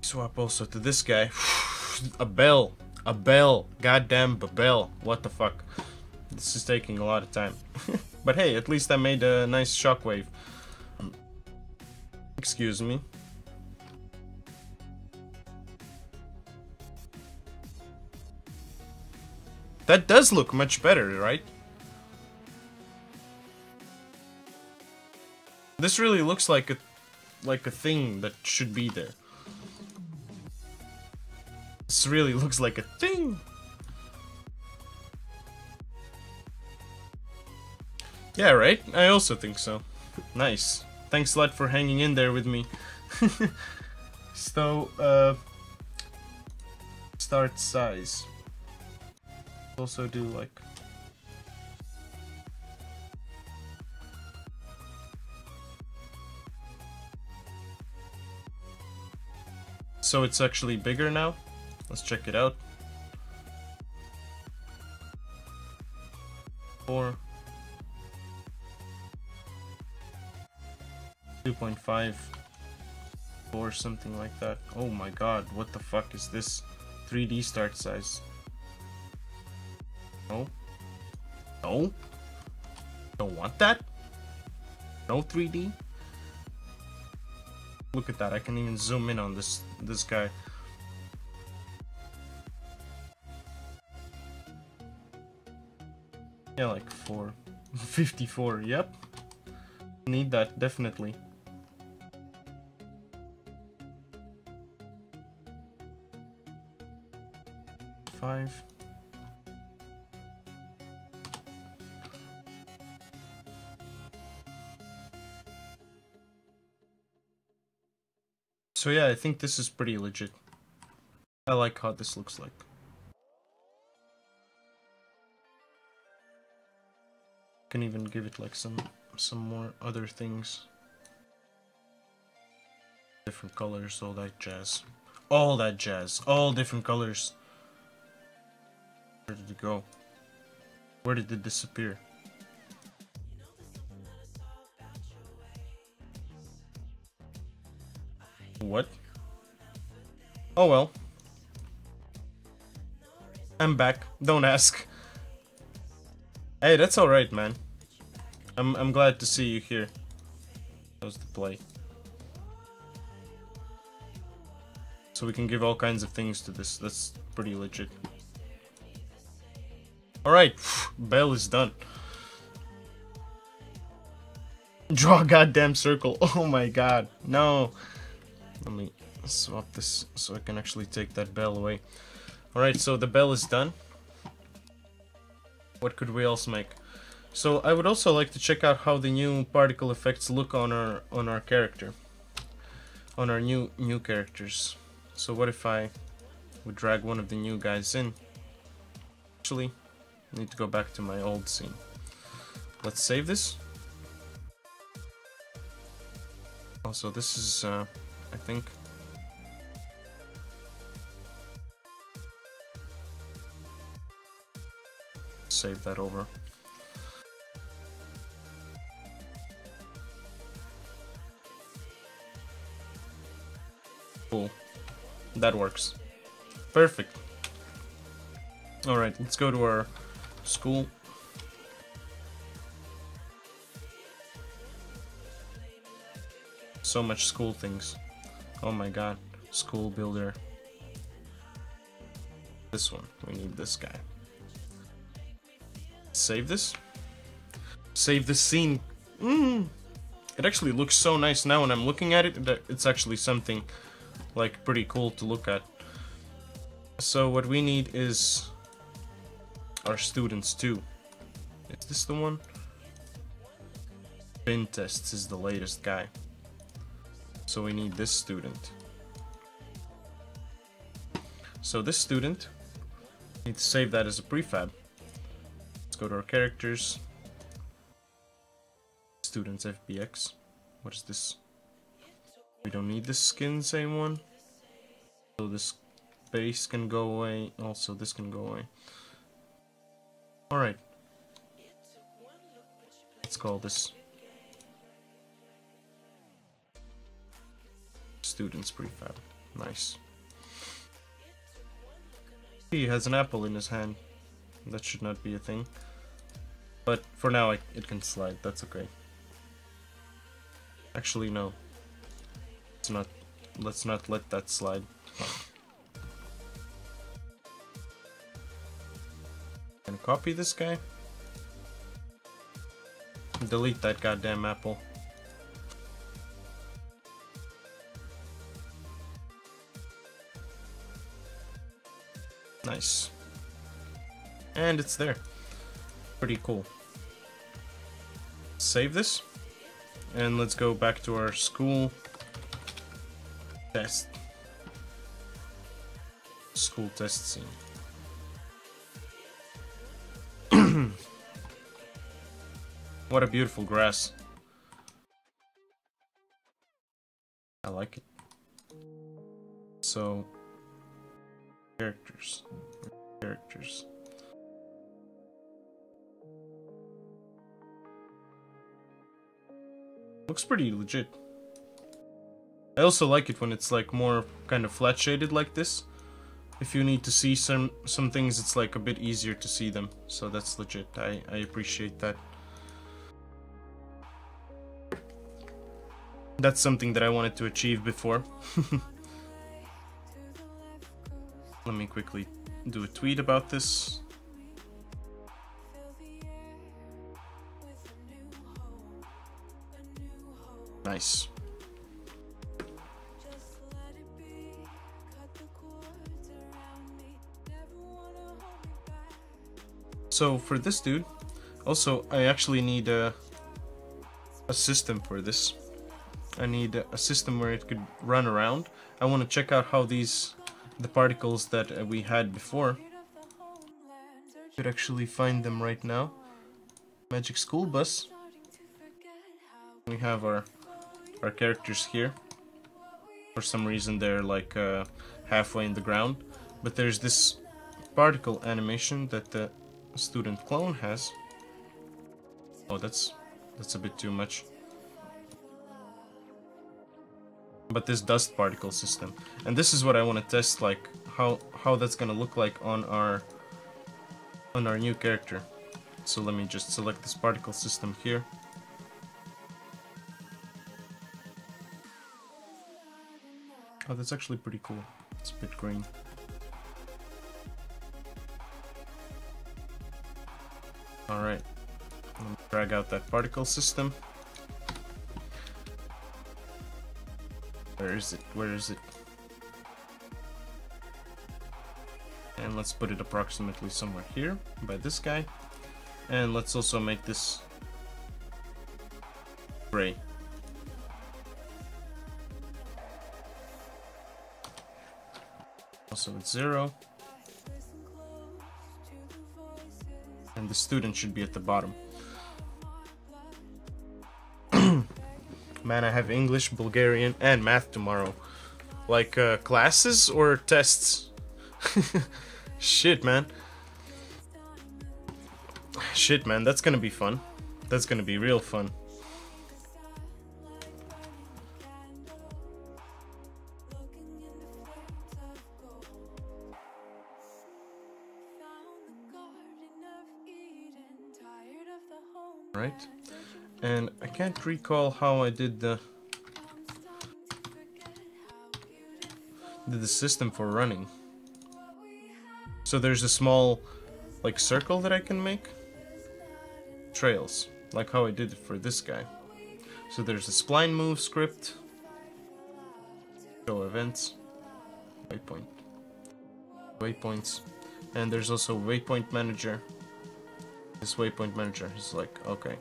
Swap also to this guy. A bell. A bell. Goddamn bell. What the fuck? This is taking a lot of time. But hey, at least I made a nice shockwave. Excuse me. That does look much better, right? This really looks like a thing that should be there. This really looks like a thing. Yeah, right? I also think so. Nice. Thanks a lot for hanging in there with me. So, start size. Also do like so it's actually bigger now. Let's check it out. 4 2.5 or something like that. Oh my god, what the fuck is this? 3D start size. No. No. Don't want that. No 3D. Look at that. I can even zoom in on this guy. Yeah, like 54. Yep. Need that definitely. 5. So yeah, I think this is pretty legit. I like how this looks like. Can even give it like some more other things. Different colors, all that jazz. All that jazz. All different colors. Where did it go? Where did it disappear? What? Oh well. I'm back. Don't ask. Hey, that's alright, man. I'm glad to see you here. That was the play. So we can give all kinds of things to this. That's pretty legit. Alright, bell is done. Draw a goddamn circle. Oh my god. No. Let me swap this so I can actually take that bell away. Alright, so the bell is done. What could we else make? So I would also like to check out how the new particle effects look on our character. On our new characters. So what if I would drag one of the new guys in? Actually, I need to go back to my old scene. Let's save this. Also, this is, I think... Save that over. Cool. That works. Perfect. Alright, let's go to our school. So much school things. Oh my god. School builder. This one. We need this guy. Save this. Save this scene. It actually looks so nice now when I'm looking at it. That it's actually something like pretty cool to look at. So what we need is our students too. Is this the one? Spin tests is the latest guy. So we need this student. So this student, need to save that as a prefab. Let's go to our characters. Students FBX. What is this? We don't need this skin, same one. So this base can go away. Also this can go away. Alright. Let's call this students prefab. Nice. He has an apple in his hand. That should not be a thing. But for now it can slide. That's okay. Actually no. Let's not let that slide. And copy this guy. Delete that goddamn apple. Nice. And it's there. Pretty cool. Save this. And let's go back to our school test. School test scene. What a beautiful grass. I like it. So, characters. Looks pretty legit. I also like it when it's like more kind of flat shaded like this. If you need to see some things, it's like a bit easier to see them. So that's legit. I appreciate that. That's something that I wanted to achieve before. Let me quickly do a tweet about this. Nice. So for this dude, also I actually need a system for this. I need a system where it could run around. I want to check out how the particles that we had before. Could actually find them right now. Magic School Bus. We have our characters here. For some reason they're like halfway in the ground. But there's this particle animation that the student clone has. Oh, that's a bit too much. But this dust particle system, and this is what I want to test, like how that's gonna look like on our new character. So let me just select this particle system here. Oh, that's actually pretty cool. It's a bit green. Alright, let me drag out that particle system. Where is it? Where is it? And let's put it approximately somewhere here by this guy. And let's also make this gray. Also it's 0. And the student should be at the bottom. Man, I have English, Bulgarian, and math tomorrow. Like, classes or tests? Shit, man. Shit, man, that's gonna be fun. That's gonna be real fun. Right? And I can't recall how I did the system for running. So there's a small like circle that I can make. Trails, like how I did it for this guy. So there's a spline move script. Show events. Waypoint. Waypoints. And there's also waypoint manager. This waypoint manager is like, okay.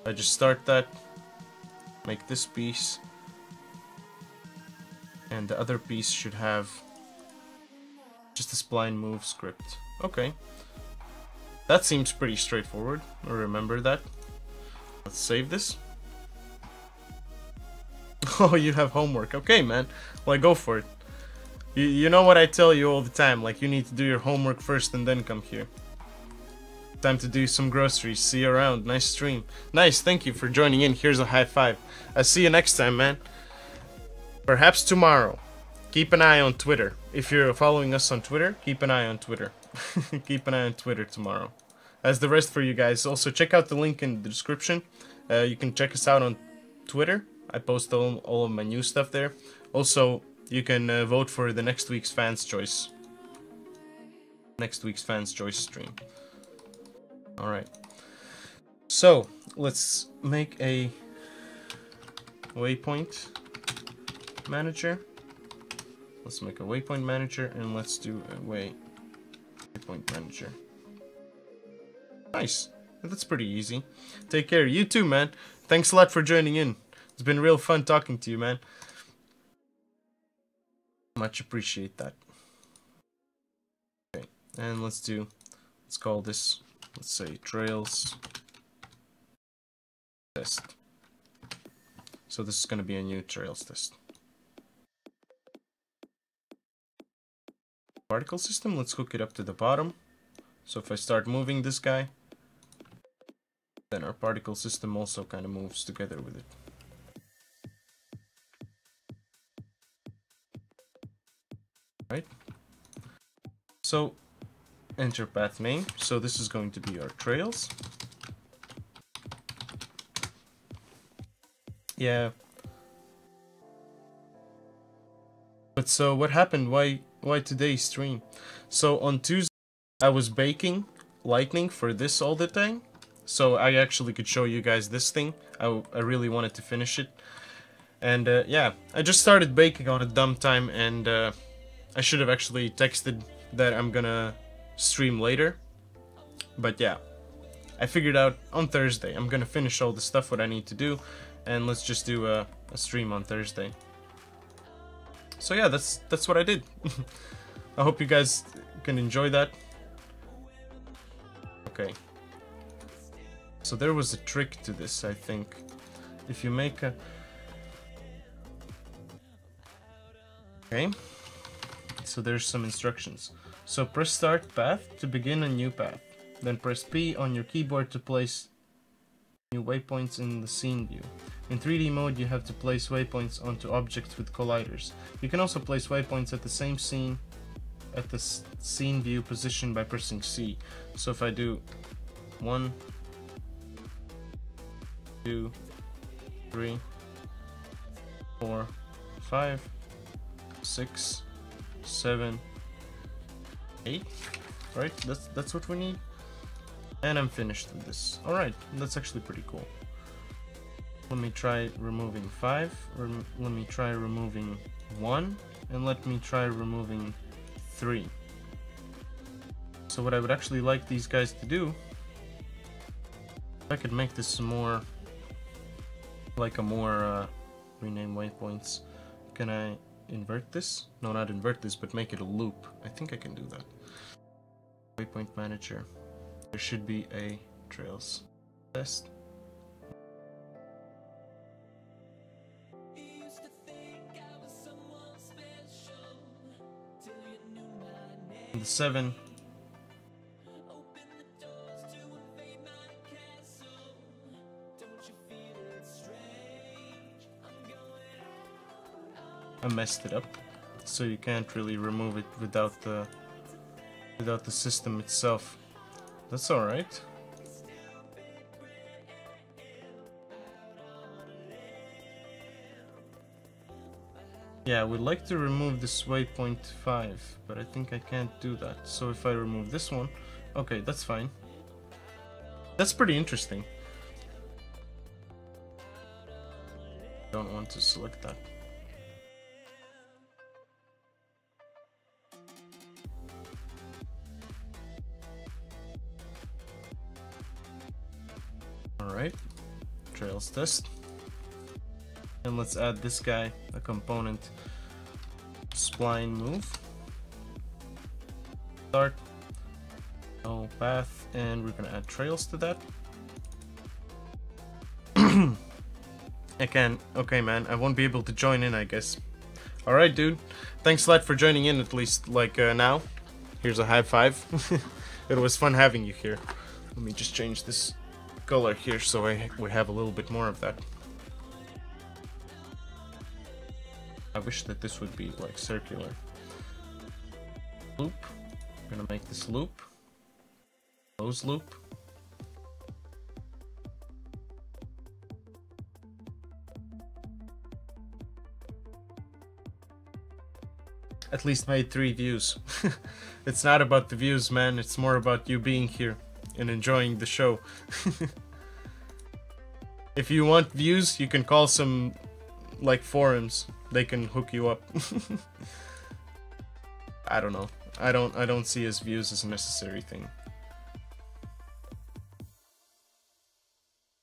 I just start that, make this piece, and the other piece should have just a spline move script. Okay. That seems pretty straightforward. I'll remember that. Let's save this. Oh, you have homework. Okay, man. Well, go for it. You know what I tell you all the time, like you need to do your homework first and then come here. Time to do some groceries. See you around. Nice stream. Nice, thank you for joining in. Here's a high five. I'll see you next time, man. Perhaps tomorrow. Keep an eye on Twitter. If you're following us on Twitter, keep an eye on Twitter. Keep an eye on Twitter tomorrow. As the rest for you guys. Also, check out the link in the description. You can check us out on Twitter. I post all of my new stuff there. Also, you can vote for the next week's Fans Choice. Next week's Fans Choice stream. Alright, so let's make a waypoint manager. Let's make a waypoint manager and let's do a waypoint manager. Nice, that's pretty easy. Take care, you too, man. Thanks a lot for joining in. It's been real fun talking to you, man. Much appreciate that. Okay, and let's call this, let's say, trails test. So this is going to be a new trails test. Particle system, let's hook it up to the bottom. So if I start moving this guy, then our particle system also kind of moves together with it. Right? So enter path name. So this is going to be our trails. Yeah. But so what happened? Why today's stream? So on Tuesday I was baking lightning for this all the time. So I actually could show you guys this thing. I really wanted to finish it. And yeah, I just started baking on a dumb time, and I should have actually texted that I'm gonna stream later. But yeah, I figured out on Thursday I'm gonna finish all the stuff what I need to do, and let's just do a stream on Thursday. So yeah, that's what I did. I hope you guys can enjoy that. Okay, So there was a trick to this, I think. If you make a... Okay. So there's some instructions. So press start path to begin a new path. Then press P on your keyboard to place new waypoints in the scene view. In 3D mode, you have to place waypoints onto objects with colliders. You can also place waypoints at the same scene, at the scene view position by pressing C. So if I do 1, 2, 3, 4, 5, 6, 7, 8, right? That's what we need. And I'm finished with this. Alright, that's actually pretty cool. Let me try removing 5, or let me try removing 1, and let me try removing 3. So what I would actually like these guys to do, if I could make this more, like a more, rename waypoints. Can I invert this? No, not invert this, but make it a loop. I think I can do that. Waypoint manager. There should be a trails test. And the 7. I messed it up, so you can't really remove it without the system itself. That's alright. Yeah, I would like to remove this waypoint 5, but I think I can't do that. So if I remove this one, okay, that's fine. That's pretty interesting. Don't want to select that. Alright, trails test. And let's add this guy, a component spline move. Start, no path, and we're gonna add trails to that. Okay man, I won't be able to join in, I guess. Alright dude, thanks a lot for joining in, at least like now. Here's a high five. It was fun having you here. Let me just change this color here so we have a little bit more of that. I wish that this would be like circular. Loop. I'm gonna make this loop. Close loop. At least made 3 views. It's not about the views, man. It's more about you being here and enjoying the show. If you want views, you can call some like forums. They can hook you up. I don't know. I don't see as views as a necessary thing.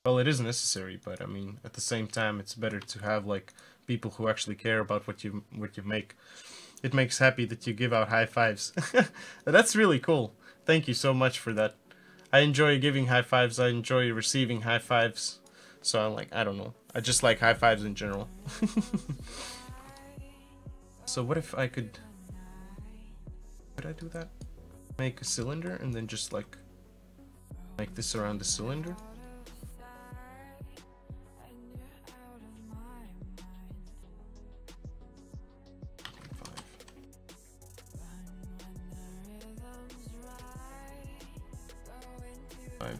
Well, it is necessary, but I mean, at the same time, it's better to have like people who actually care about what you make. It makes happy that you give out high fives. That's really cool. Thank you so much for that. I enjoy giving high fives. I enjoy receiving high fives. So I'm like, I don't know. I just like high fives in general. So what if I could I do that? Make a cylinder and then just like make this around the cylinder.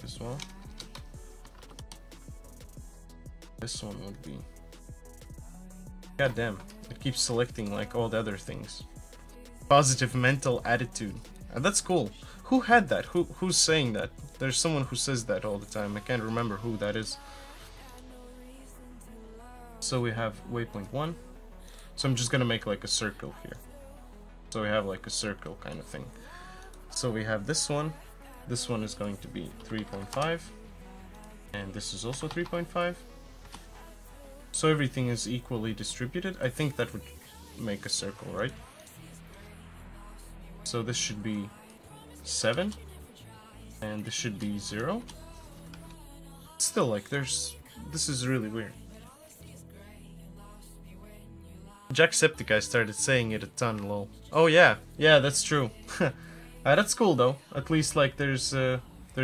As well. This one would be... God damn, it keeps selecting like all the other things. Positive mental attitude. And that's cool. Who had that? Who's saying that? There's someone who says that all the time. I can't remember who that is. So we have waypoint 1. So I'm just gonna make like a circle here. So we have like a circle kind of thing. So we have this one. This one is going to be 3.5, and this is also 3.5. So everything is equally distributed. I think that would make a circle, right? So this should be 7, and this should be 0. Still, like, this is really weird. Jacksepticeye started saying it a ton, lol. Oh yeah, yeah, that's true. That's cool though. At least like there's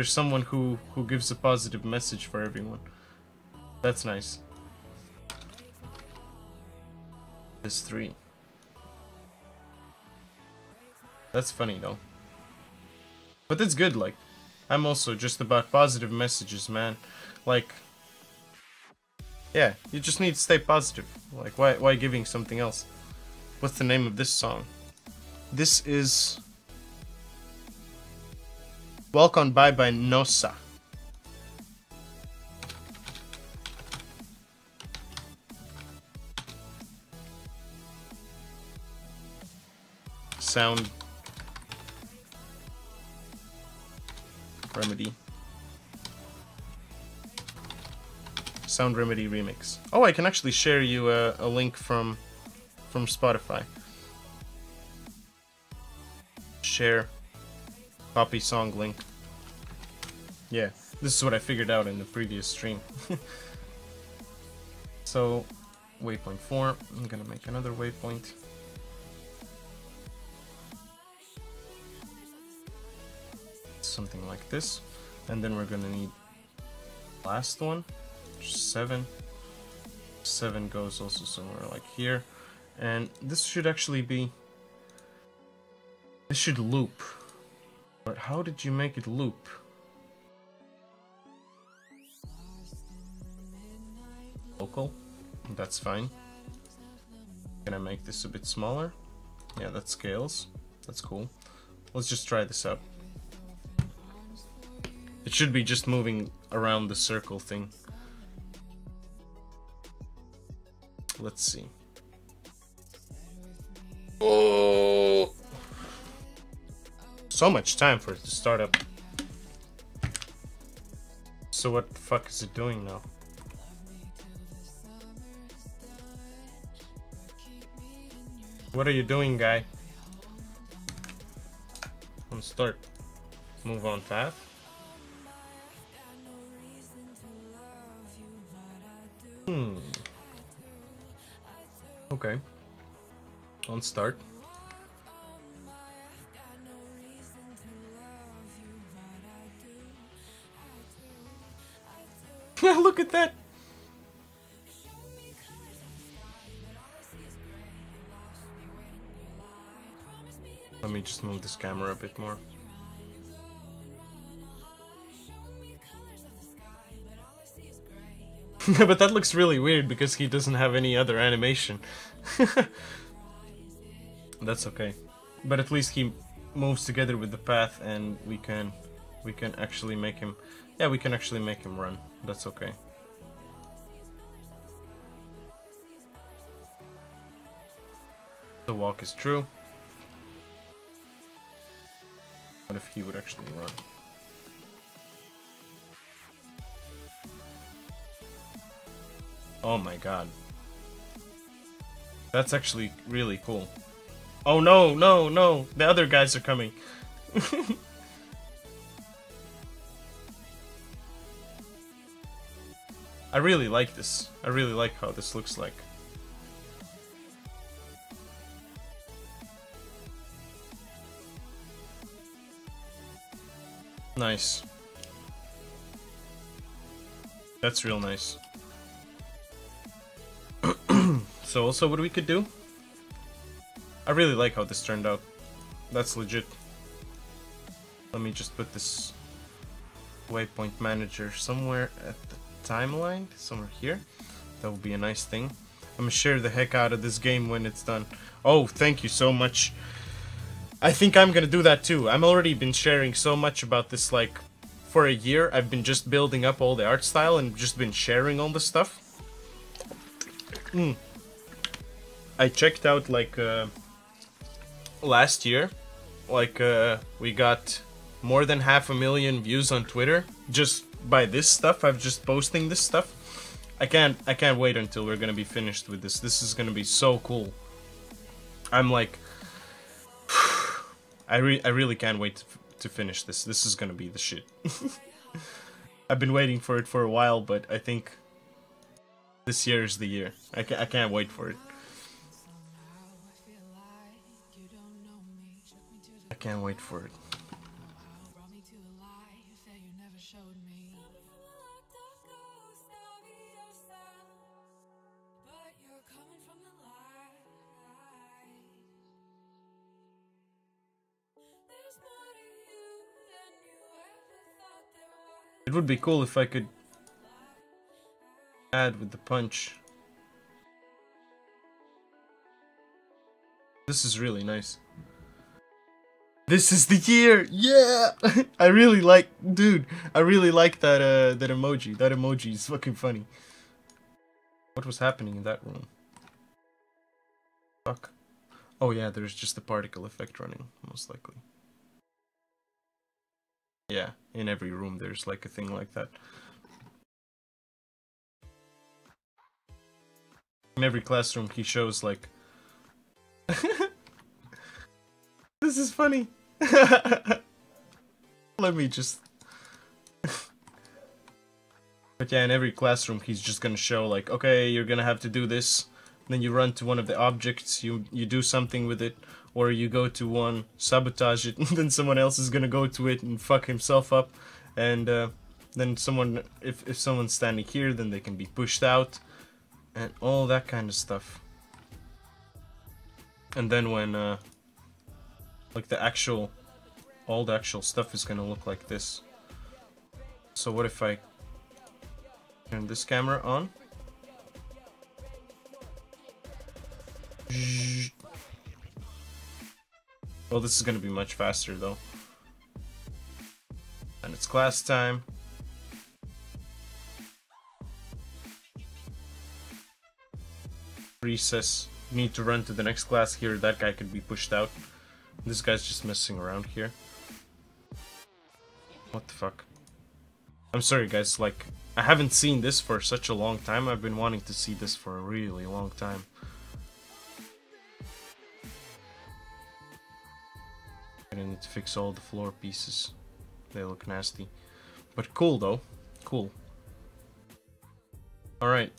someone who gives a positive message for everyone. That's nice. There's 3. That's funny though. But it's good, like, I'm also just about positive messages, man. Like, yeah, you just need to stay positive. Like, why giving something else? What's the name of this song? This is Walk On By Nosa. Sound Remedy. Sound Remedy remix. Oh, I can actually share you a link from Spotify. Share. Copy song link. Yeah, this is what I figured out in the previous stream. So, waypoint 4. I'm gonna make another waypoint. Something like this. And then we're gonna need last one. 7. 7 goes also somewhere like here. And this should actually be... This should loop. But how did you make it loop? Local. That's fine. Can I make this a bit smaller? Yeah, that scales. That's cool. Let's just try this out. It should be just moving around the circle thing. Let's see. Oh! So much time for it to start up. So what the fuck is it doing now? What are you doing, guy? On start. Move on path. Okay. On start. Look at that. Let me just move this camera a bit more. But that looks really weird because he doesn't have any other animation. That's okay. But at least he moves together with the path and we can actually make him... Yeah, we can actually make him run. That's okay. The walk is true. What if he would actually run? Oh my god. That's actually really cool. Oh no, no, no! The other guys are coming. I really like this. I really like how this looks like. Nice. That's real nice. So also what we could do? I really like how this turned out. That's legit. Let me just put this waypoint manager somewhere at the timeline, somewhere here. That would be a nice thing. I'm gonna share the heck out of this game when it's done. Oh, thank you so much. I think I'm gonna do that too. I'm already been sharing so much about this, like, for a year. I've been just building up all the art style and just been sharing all the stuff. I checked out, like, last year, like, we got more than 500,000 views on Twitter just by this stuff. I'm just posting this stuff. I can't wait until we're gonna be finished with this. This is gonna be so cool. I'm like, I really can't wait to finish this. This is gonna be the shit. I've been waiting for it for a while, but I think this year is the year. I can't wait for it. I can't wait for it. It would be cool if I could add with the punch. This is really nice. This is the year! Yeah! I really like, dude, I really like that that emoji. That emoji is fucking funny. What was happening in that room? Fuck. Oh yeah, there's just the particle effect running, most likely. Yeah, in every room there's like a thing like that. In every classroom he shows like... This is funny! Let me just... But yeah, in every classroom he's just gonna show like, okay, you're gonna have to do this. Then you run to one of the objects, you do something with it, or you go to one, sabotage it, and then someone else is gonna go to it and fuck himself up, and then someone, if someone's standing here, then they can be pushed out, and all that kind of stuff. And then when like the actual, all the actual stuff is gonna look like this. So what if I turn this camera on? Well, this is gonna be much faster though. And it's class time. Recess. You need to run to the next class here. That guy could be pushed out. This guy's just messing around here. What the fuck? I'm sorry guys, like, I haven't seen this for such a long time. I've been wanting to see this for a really long time. I need to fix all the floor pieces. They look nasty. But cool though. Cool. Alright.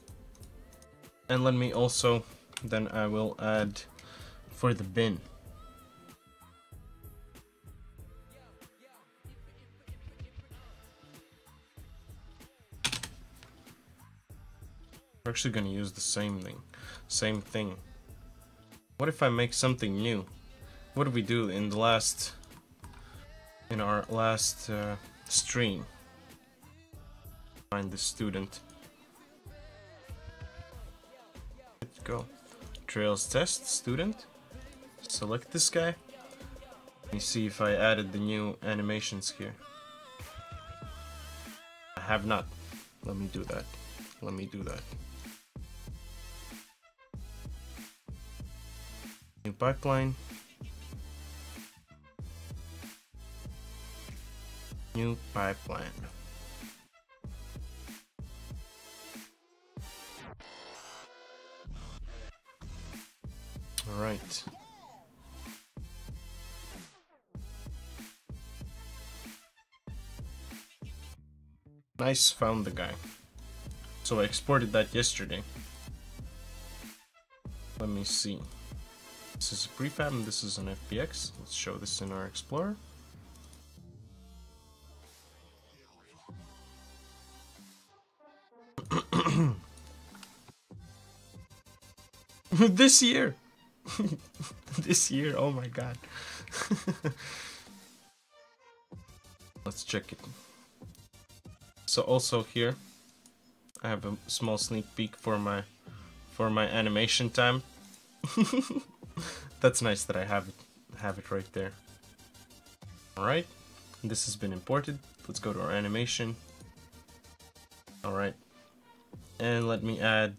And let me also, then I will add for the bin. We're actually gonna use the same thing. What if I make something new? What did we do in the last, in our last stream? Find the student. Let's go. Trails test, student. Select this guy. Let me see if I added the new animations here. I have not. Let me do that. Let me do that. New pipeline. New pipeline. All right. Nice, found the guy. So I exported that yesterday. Let me see. This is a prefab and this is an FBX. Let's show this in our Explorer. This year! This year, oh my god. Let's check it. So also here, I have a small sneak peek for my animation time. That's nice that I have it right there. Alright, this has been imported. Let's go to our animation. Alright. And let me add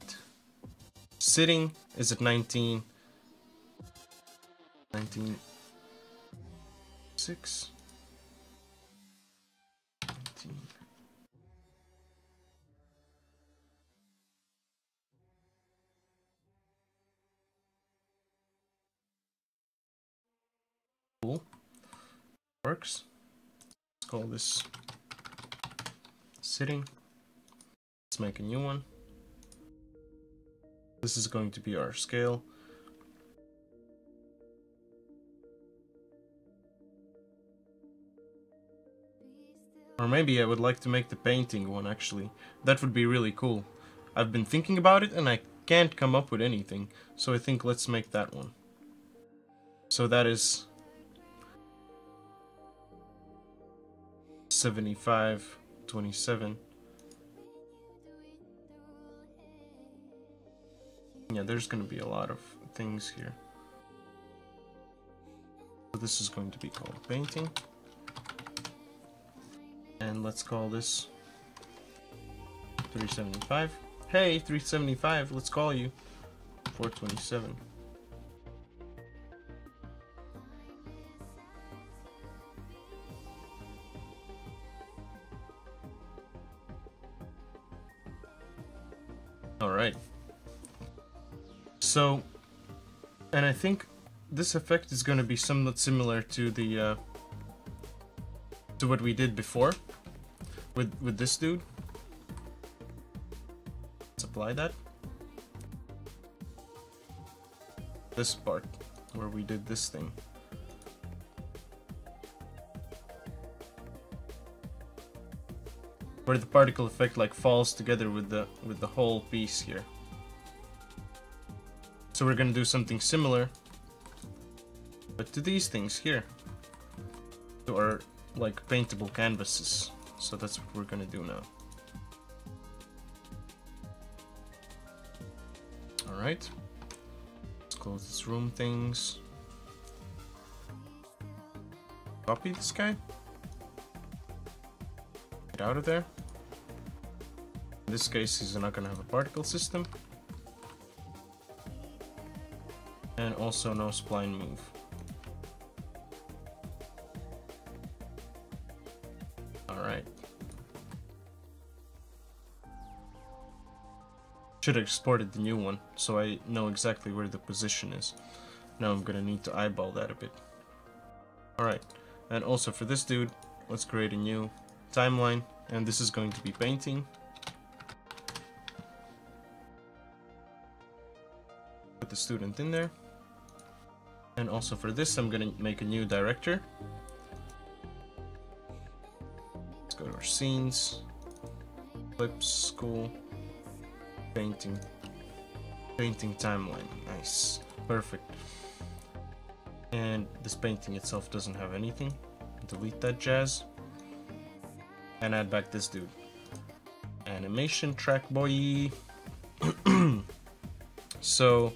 sitting is at 19. 6. 19. Cool. Works. Let's call this sitting. Let's make a new one. This is going to be our scale. Or maybe I would like to make the painting one, actually. That would be really cool. I've been thinking about it and I can't come up with anything. So I think let's make that one. So that is 75, 27. Yeah, there's gonna be a lot of things here. So this is going to be called painting. And let's call this 375. Hey, 375, let's call you 427. Alright. So, and I think this effect is going to be somewhat similar to the to what we did before with this dude. Let's apply that. This part where we did this thing. Where the particle effect like falls together with the whole piece here. So we're gonna do something similar, but to these things here, to our like paintable canvases. So that's what we're gonna do now. Alright, let's close this room things. Copy this guy. Get out of there. In this case, he's not gonna have a particle system. And also no spline move. Alright. Should have exported the new one, so I know exactly where the position is. Now I'm gonna need to eyeball that a bit. Alright, and also for this dude, let's create a new timeline, and this is going to be painting. Put the student in there. And also for this, I'm gonna make a new director. Let's go to our scenes, clips, school, painting, painting timeline. Nice, perfect. And this painting itself doesn't have anything. Delete that jazz. And add back this dude. Animation track, boy. So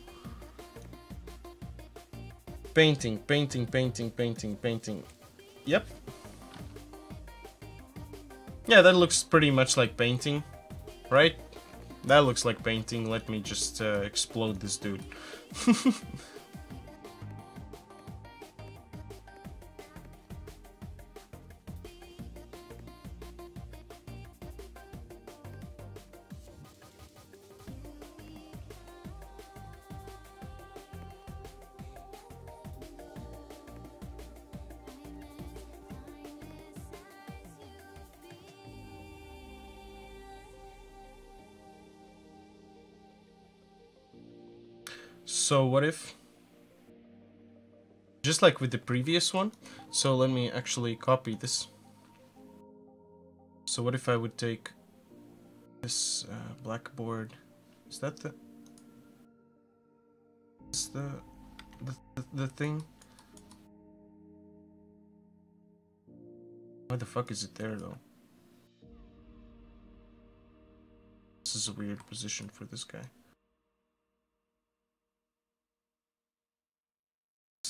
painting, painting, painting, painting, painting. Yep. Yeah, that looks pretty much like painting, right? That looks like painting. Let me just explode this dude. So what if, just like with the previous one, so let me actually copy this. So what if I would take this blackboard, is that the thing? Why the fuck is it there though? This is a weird position for this guy.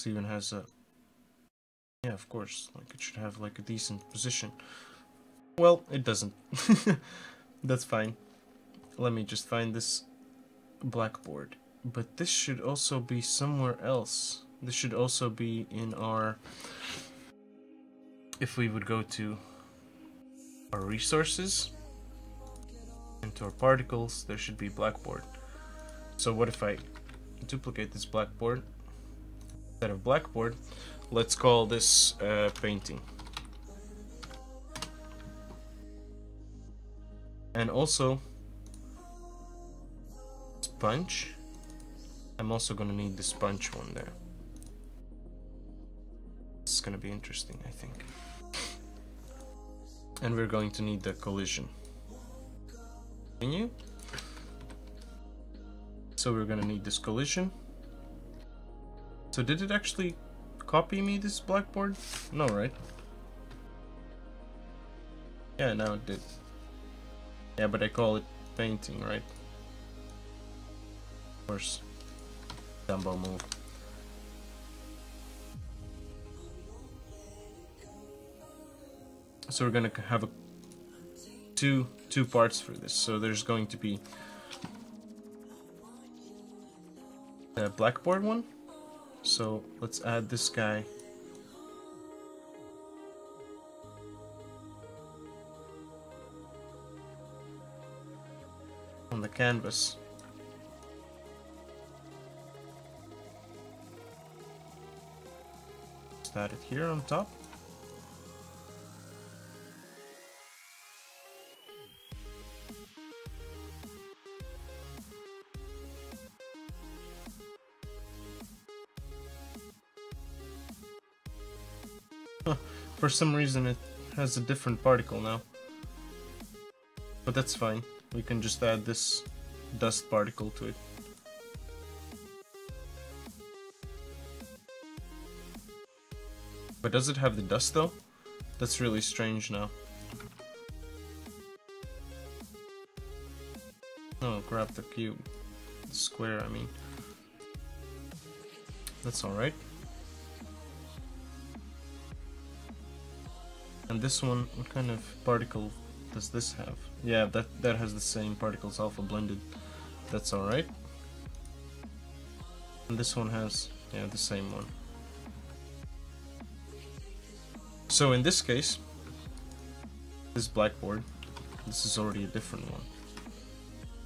Even has a, yeah, of course, like it should have like a decent position. Well, it doesn't. That's fine. Let me just find this blackboard. But this should also be somewhere else. This should also be in our, if we would go to our resources, into our particles, there should be blackboard. So what if I duplicate this blackboard? Instead of blackboard, let's call this painting. And also sponge. I'm also gonna need the sponge one there. This is gonna be interesting, I think. And we're going to need the collision. Continue. So we're gonna need this collision. So did it actually copy me this blackboard? No, right? Yeah, now it did. Yeah, but I call it painting, right? Of course. Dumbo move. So we're gonna have a two parts for this. So there's going to be a blackboard one. So let's add this guy. On the canvas. Just add it here on top. For some reason it has a different particle now. But that's fine. We can just add this dust particle to it. But does it have the dust though? That's really strange now. Oh, grab the cube. The square, I mean. That's alright. And this one, what kind of particle does this have? Yeah, that has the same particles, alpha blended. That's alright. And this one has, yeah, the same one. So in this case, this blackboard, this is already a different one.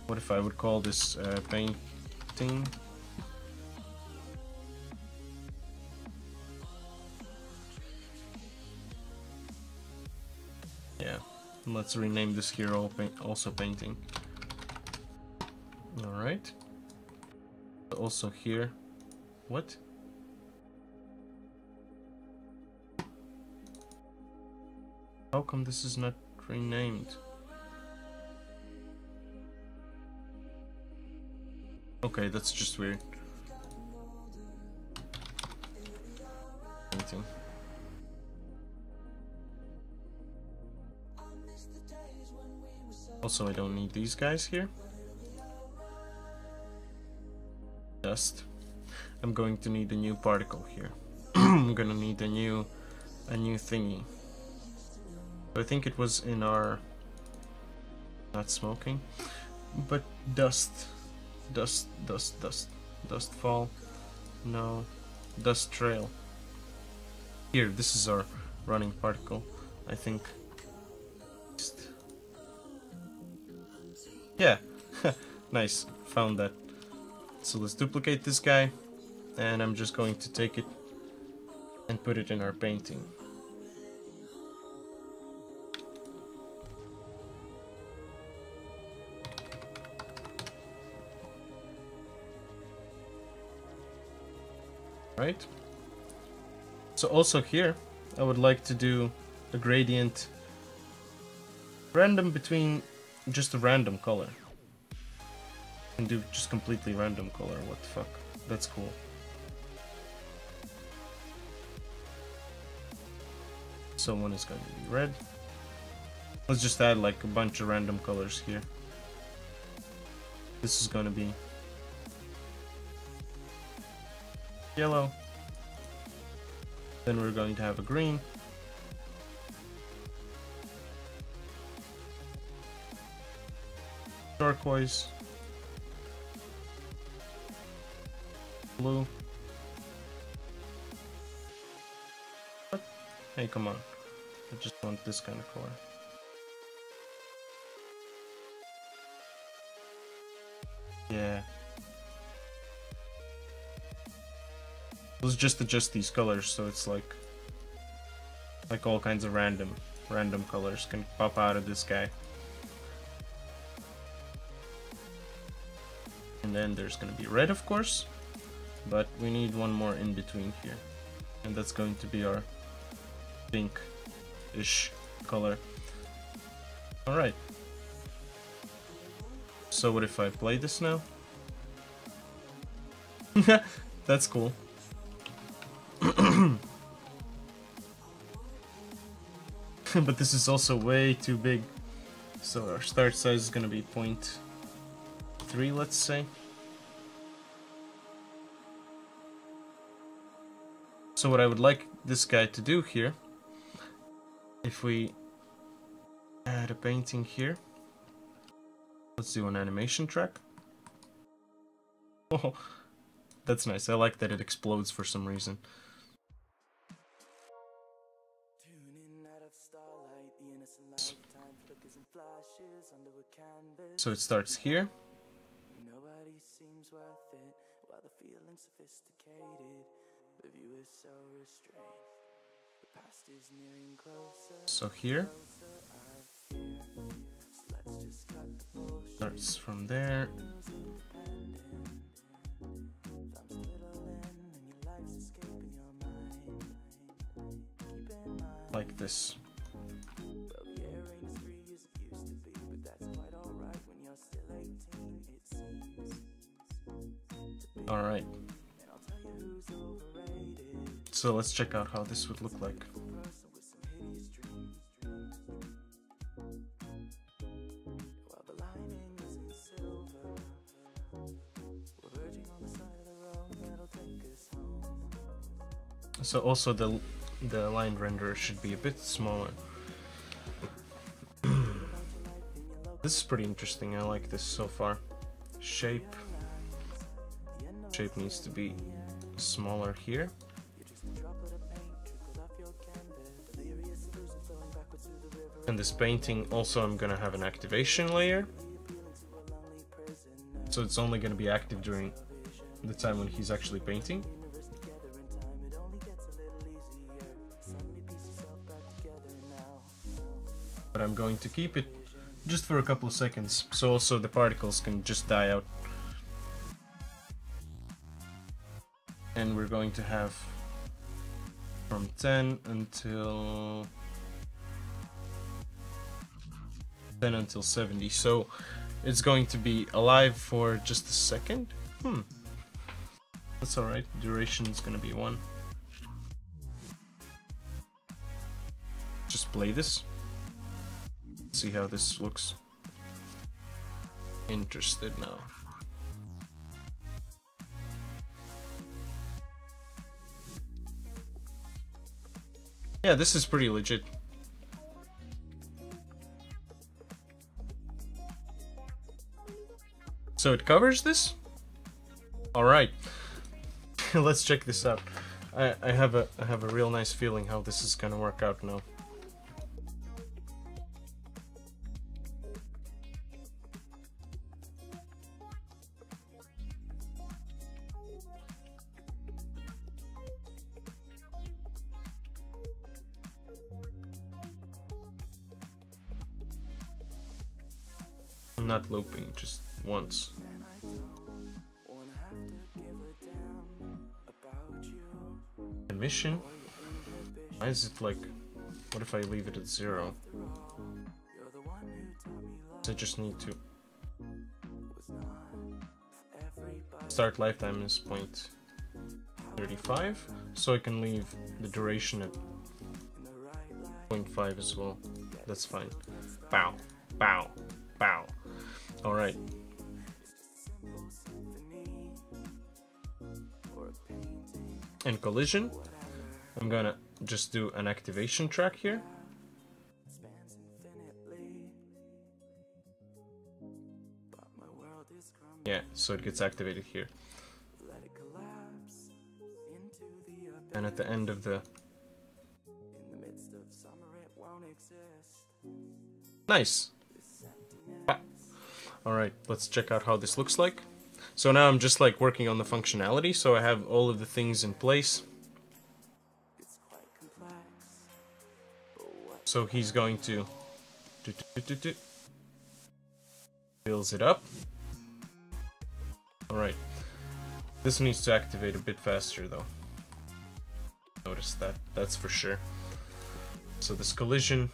What if I would call this painting? Yeah, let's rename this here also painting. Alright. Also here. What? How come this is not renamed? Okay, that's just weird. Painting. Also, I don't need these guys here. Dust. I'm going to need a new particle here. I'm gonna need a new thingy. I think it was in our not smoking, but dust fall. No, dust trail. Here, this is our running particle. I think. Yeah, nice, found that. So let's duplicate this guy, and I'm just going to take it and put it in our painting. Right? So also here, I would like to do a gradient random between just a random color. And do just completely random color, what the fuck. That's cool. So one is going to be red. Let's just add like a bunch of random colors here. This is going to be yellow. Then we're going to have a green. Turquoise. Blue. What? Hey, come on. I just want this kind of color. Yeah. Let's just adjust these colors so it's like all kinds of random colors can pop out of this guy. and then there's gonna be red, of course, but we need one more in between here, and that's going to be our pink-ish color. Alright. So what if I play this now? That's cool. But this is also way too big. So our start size is gonna be 0.3, let's say. So what I would like this guy to do here, if we add a painting here, let's do an animation track. Oh, that's nice. I like that it explodes for some reason. So it starts here. So here. Starts from there. Like this. Alright. So let's check out how this would look like. So also the line renderer should be a bit smaller. This is pretty interesting. I like this so far. Shape needs to be smaller here. And this painting also, I'm gonna have an activation layer, so it's only gonna be active during the time when he's actually painting. But I'm going to keep it just for a couple of seconds, so also the particles can just die out. And we're going to have from 10 until 70, so it's going to be alive for just a second. That's alright, duration is gonna be 1. Just play this. See how this looks. Interested now. Yeah, this is pretty legit. So it covers this? Alright. Let's check this out. I have a real nice feeling how this is gonna work out now. I'm not looping, just once. Emission? Why is it like... What if I leave it at 0? I just need to... Start lifetime is 0.35, so I can leave the duration at 0.5 as well. That's fine. Bow, bow, bow. Alright. And collision, I'm gonna just do an activation track here. Yeah, so it gets activated here. And at the end of the... Nice! Alright, let's check out how this looks like. So now I'm just like working on the functionality, so I have all of the things in place. So he's going to fills it up. Alright. This needs to activate a bit faster though. Notice that, that's for sure. So this collision,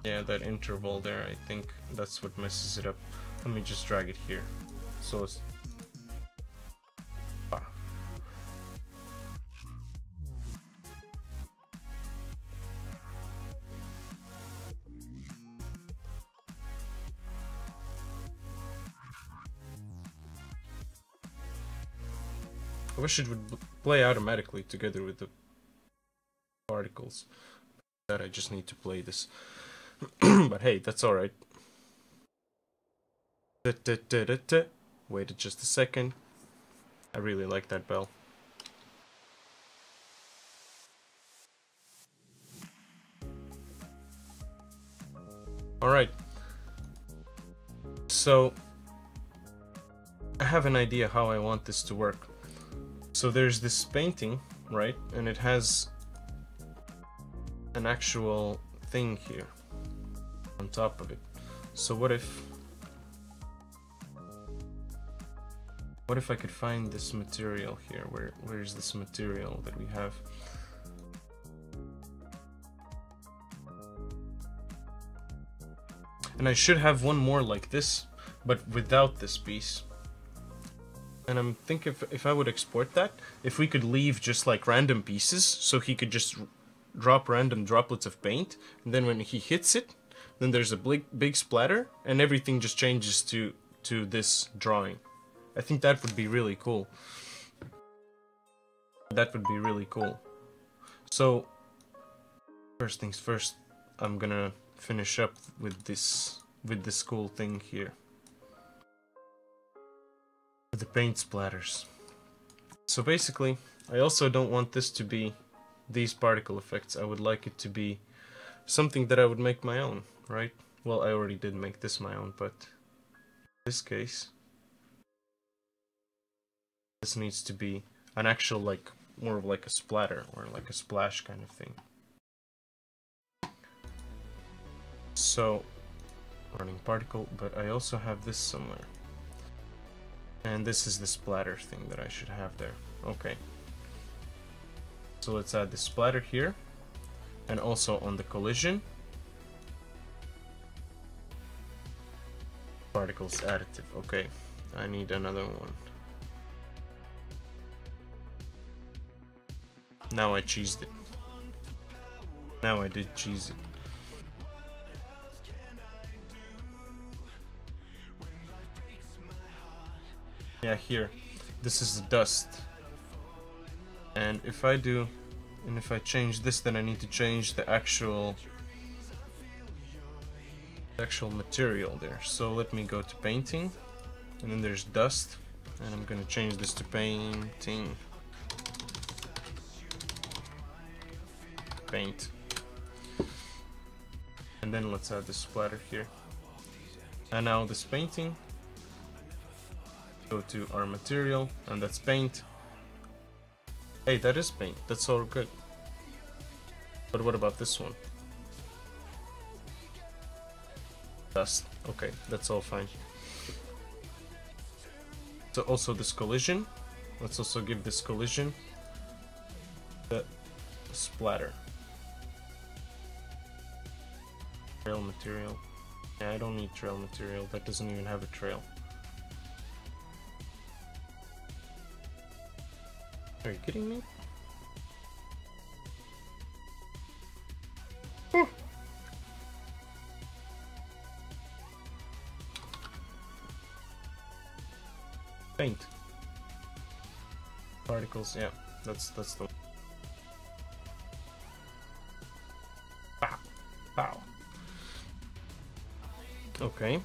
yeah, that interval there, I think that's what messes it up. Let me just drag it here. So it's... I wish it would play automatically together with the particles. That I just need to play this. But hey, that's alright. Waited just a second. I really like that bell. Alright. So, I have an idea how I want this to work. So there's this painting, right? And it has an actual thing here on top of it. So what if I could find this material here? Where is this material that we have? And I should have one more like this, but without this piece. And I'm thinking if I would export that, if we could leave just like random pieces, so he could just drop random droplets of paint, and then when he hits it, then there's a big splatter, and everything just changes to this drawing. I think that would be really cool. That would be really cool. So, first things first, I'm gonna finish up with this cool thing here. The paint splatters. So basically, I also don't want this to be these particle effects. I would like it to be something that I would make my own, right? Well, I already did make this my own, but in this case, this needs to be an actual, like, more of like a splatter or like a splash kind of thing. So, running particle, but I also have this somewhere. And this is the splatter thing that I should have there. Okay. So let's add the splatter here. And also on the collision. Particles additive. Okay. I need another one. Now I cheesed it. Now I did cheese it. Yeah, here. This is the dust. And if I change this, then I need to change the actual material there. So let me go to painting, and then there's dust, and I'm gonna change this to painting. Paint. And then let's add the splatter here. And now this painting. Go to our material, and that's paint. Hey, that is paint. That's all good. But what about this one? Dust. Okay, that's all fine. So also this collision. Let's also give this collision the splatter. Trail material. Yeah, I don't need trail material. That doesn't even have a trail. Are you kidding me? Paint. Particles, yeah, that's the... Pow. Pow. Okay.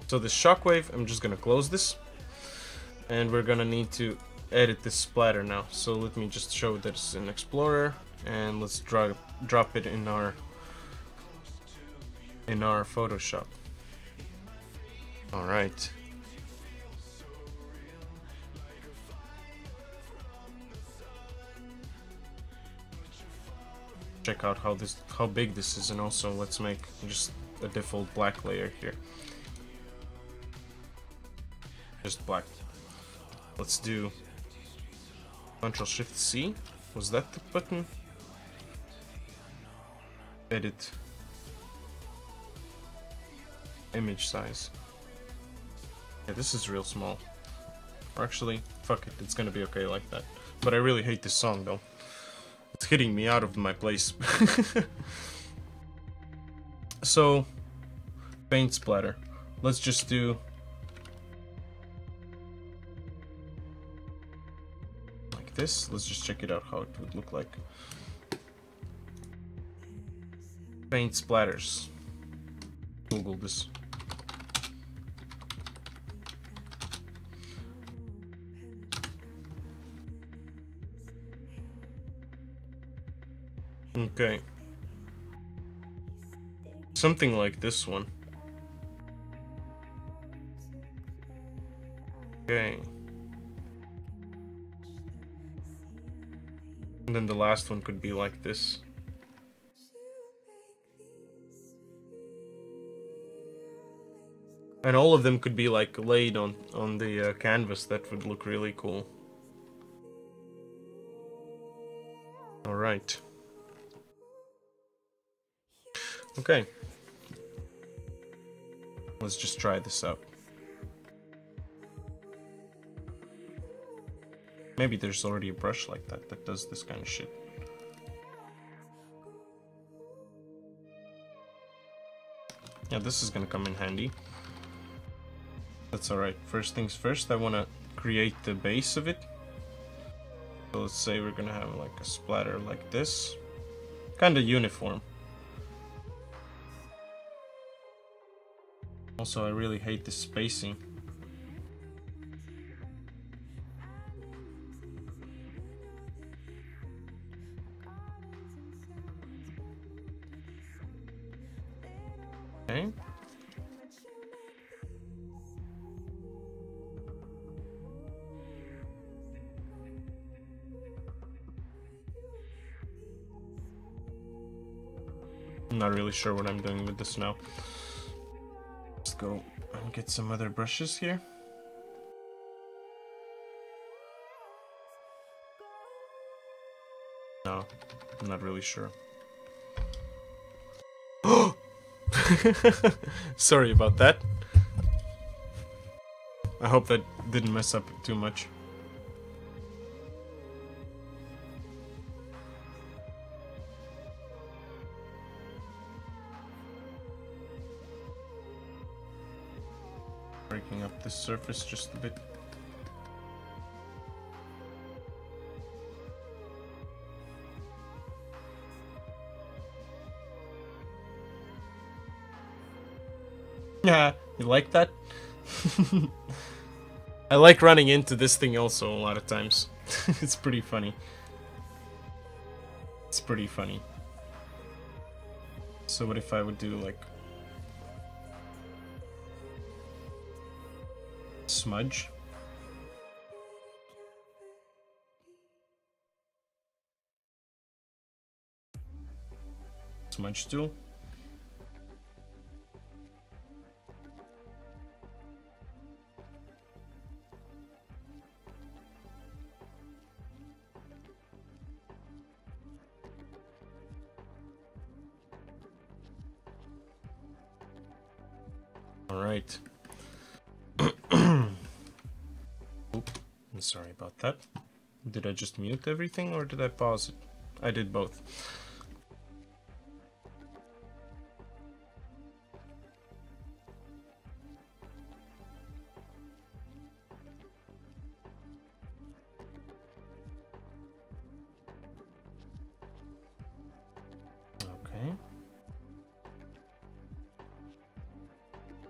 So this shockwave, I'm just gonna close this. And we're gonna need to edit this splatter now. So let me just show that it's an Explorer, and let's drop it in our Photoshop. All right. Check out how big this is, and also let's make just a default black layer here. Just black. Let's do Ctrl-Shift-C. Was that the button? Edit. Image size. Yeah, this is real small. Or actually, fuck it, it's gonna be okay like that. But I really hate this song though. It's hitting me out of my place. So, paint splatter. Let's just do like this. Let's just check it out how it would look like. Paint splatters. Google this. Okay. Something like this one. Okay. And then the last one could be like this. And all of them could be like laid on the canvas. That would look really cool. All right. Okay. Let's just try this out. Maybe there's already a brush like that that does this kind of shit. Yeah, this is gonna come in handy. That's alright. First things first, I wanna create the base of it. So let's say we're gonna have like a splatter like this. Kinda uniform. Also, I really hate the spacing. Okay. I'm not really sure what I'm doing with this now. Let's go and get some other brushes here. No, I'm not really sure. Sorry about that. I hope that didn't mess up too much. Breaking up this surface just a bit. Yeah, you like that? I like running into this thing also a lot of times. It's pretty funny. It's pretty funny. So what if I would do like smudge? Smudge tool? Alright. Oop. I'm sorry about that. Did I just mute everything or did I pause it? I did both. Okay.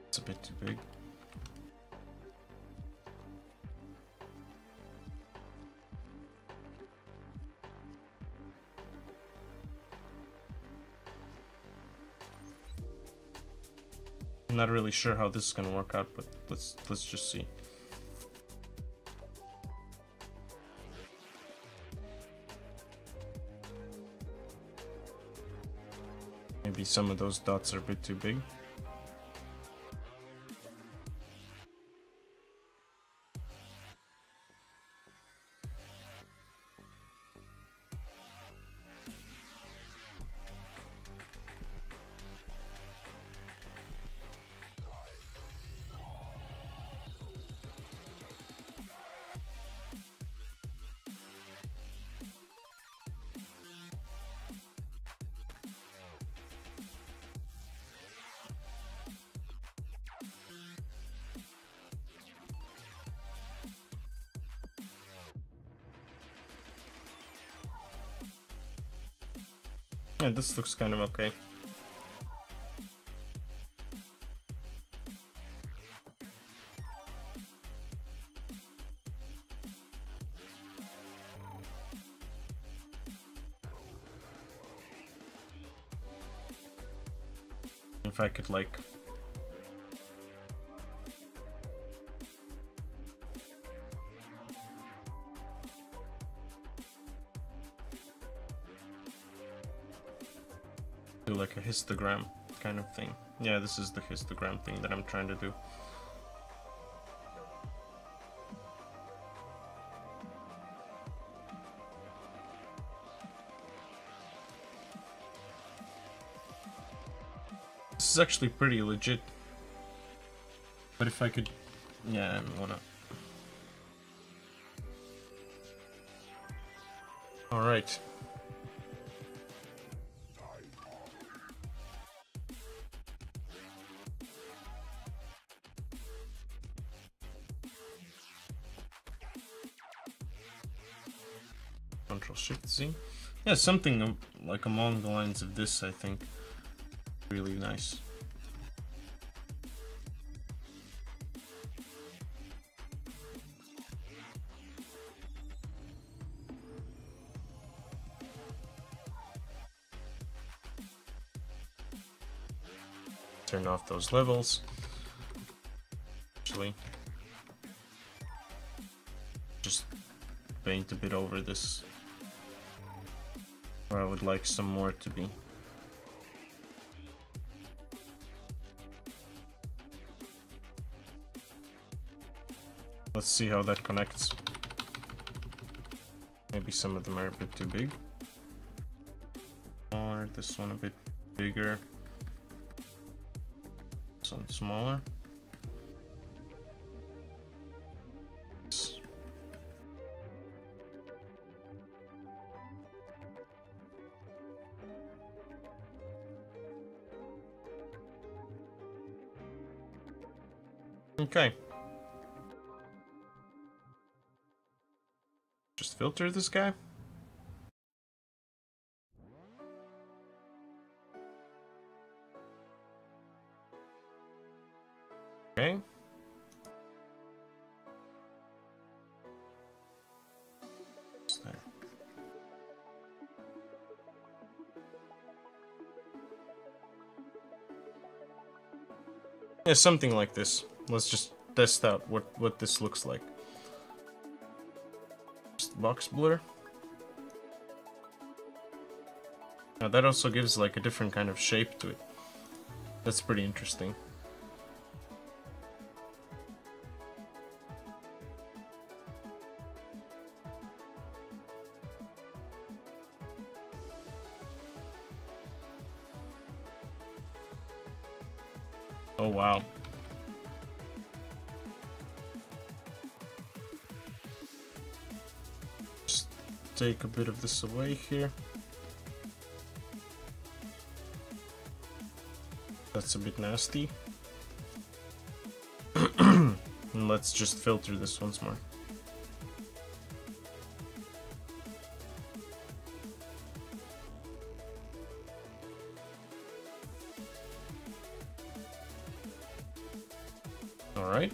It's a bit too big. I'm not really sure how this is gonna work out, but let's just see. Maybe some of those dots are a bit too big. Yeah, this looks kind of okay. If I could like do like a histogram kind of thing. Yeah, this is the histogram thing that I'm trying to do. This is actually pretty legit. But if I could... yeah, I wanna... Alright. Control-Shift-Z. Yeah, something like along the lines of this, I think. Really nice. Turn off those levels. Actually, just paint a bit over this where I would like some more to be. Let's see how that connects. Maybe some of them are a bit too big. Or this one a bit bigger. This one smaller. Okay. Just filter this guy. Okay. There. Yeah, something like this. Let's just test out what this looks like. Just box blur. Now that also gives like a different kind of shape to it. That's pretty interesting. Oh wow. Just take a bit of this away here. That's a bit nasty. And let's just filter this once more. All right.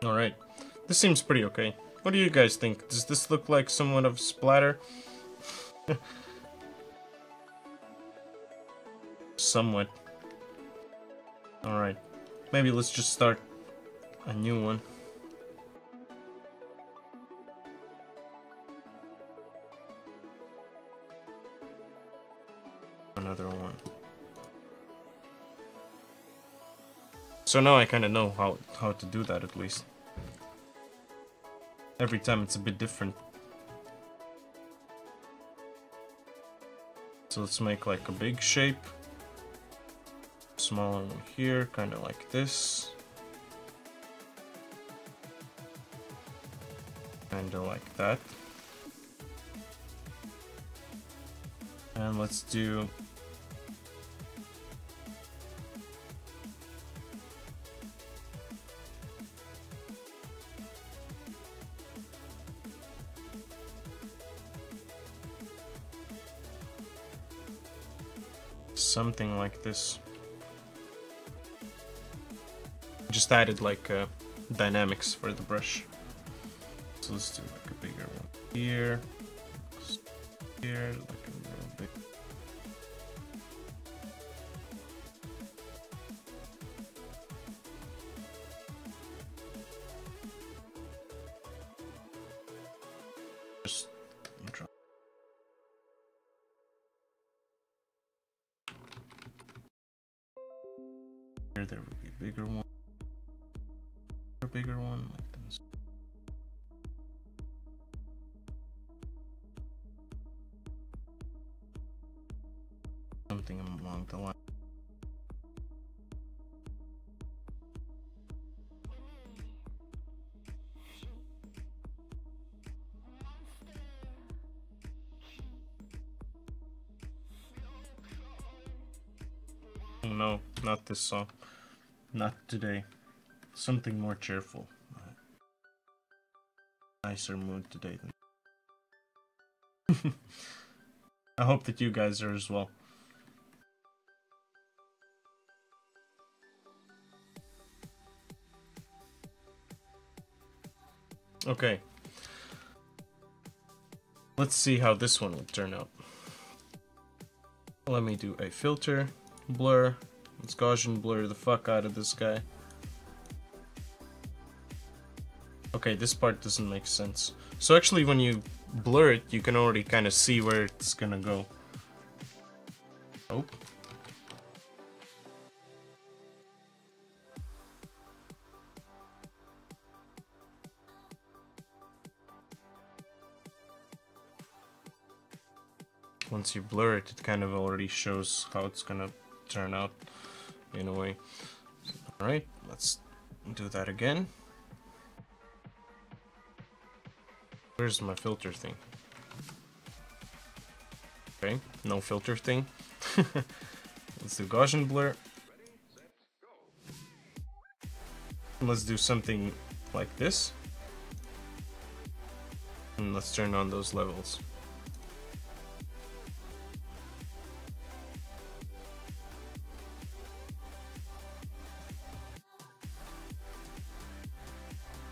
All right. This seems pretty okay. What do you guys think? Does this look like somewhat of splatter? Somewhat. Alright. Maybe let's just start a new one. Another one. So now I kind of know how to do that at least. Every time it's a bit different. So let's make like a big shape. Smaller one here, kind of like this. Kinda like that. And let's do something like this. Just added like dynamics for the brush. So let's do like a bigger one here, here, like a little bit. Just draw. Here there would be a bigger one, a bigger one like this. Something along the line. No, not this song. Not today. Something more cheerful. Nicer mood today than. I hope that you guys are as well. Okay. Let's see how this one will turn out. Let me do a filter, blur. Let's Gaussian blur the fuck out of this guy. Okay, this part doesn't make sense. So actually when you blur it, you can already kind of see where it's gonna go. Oh. Once you blur it, it kind of already shows how it's gonna turn out in a way. Alright, let's do that again. Where's my filter thing? Okay, no filter thing. Let's do Gaussian blur. Let's do something like this. And let's turn on those levels.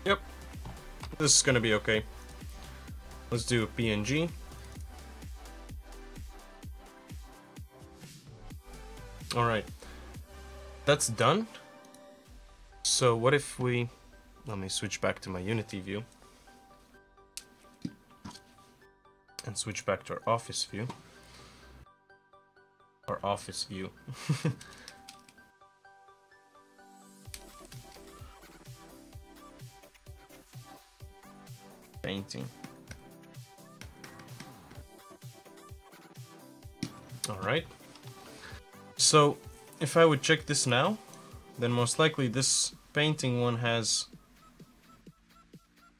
Yep, this is gonna be okay. Let's do a PNG. Alright, that's done. So what if we... Let me switch back to my Unity view. And switch back to our office view. Our office view. Painting. Alright. So, if I would check this now, then most likely this painting one has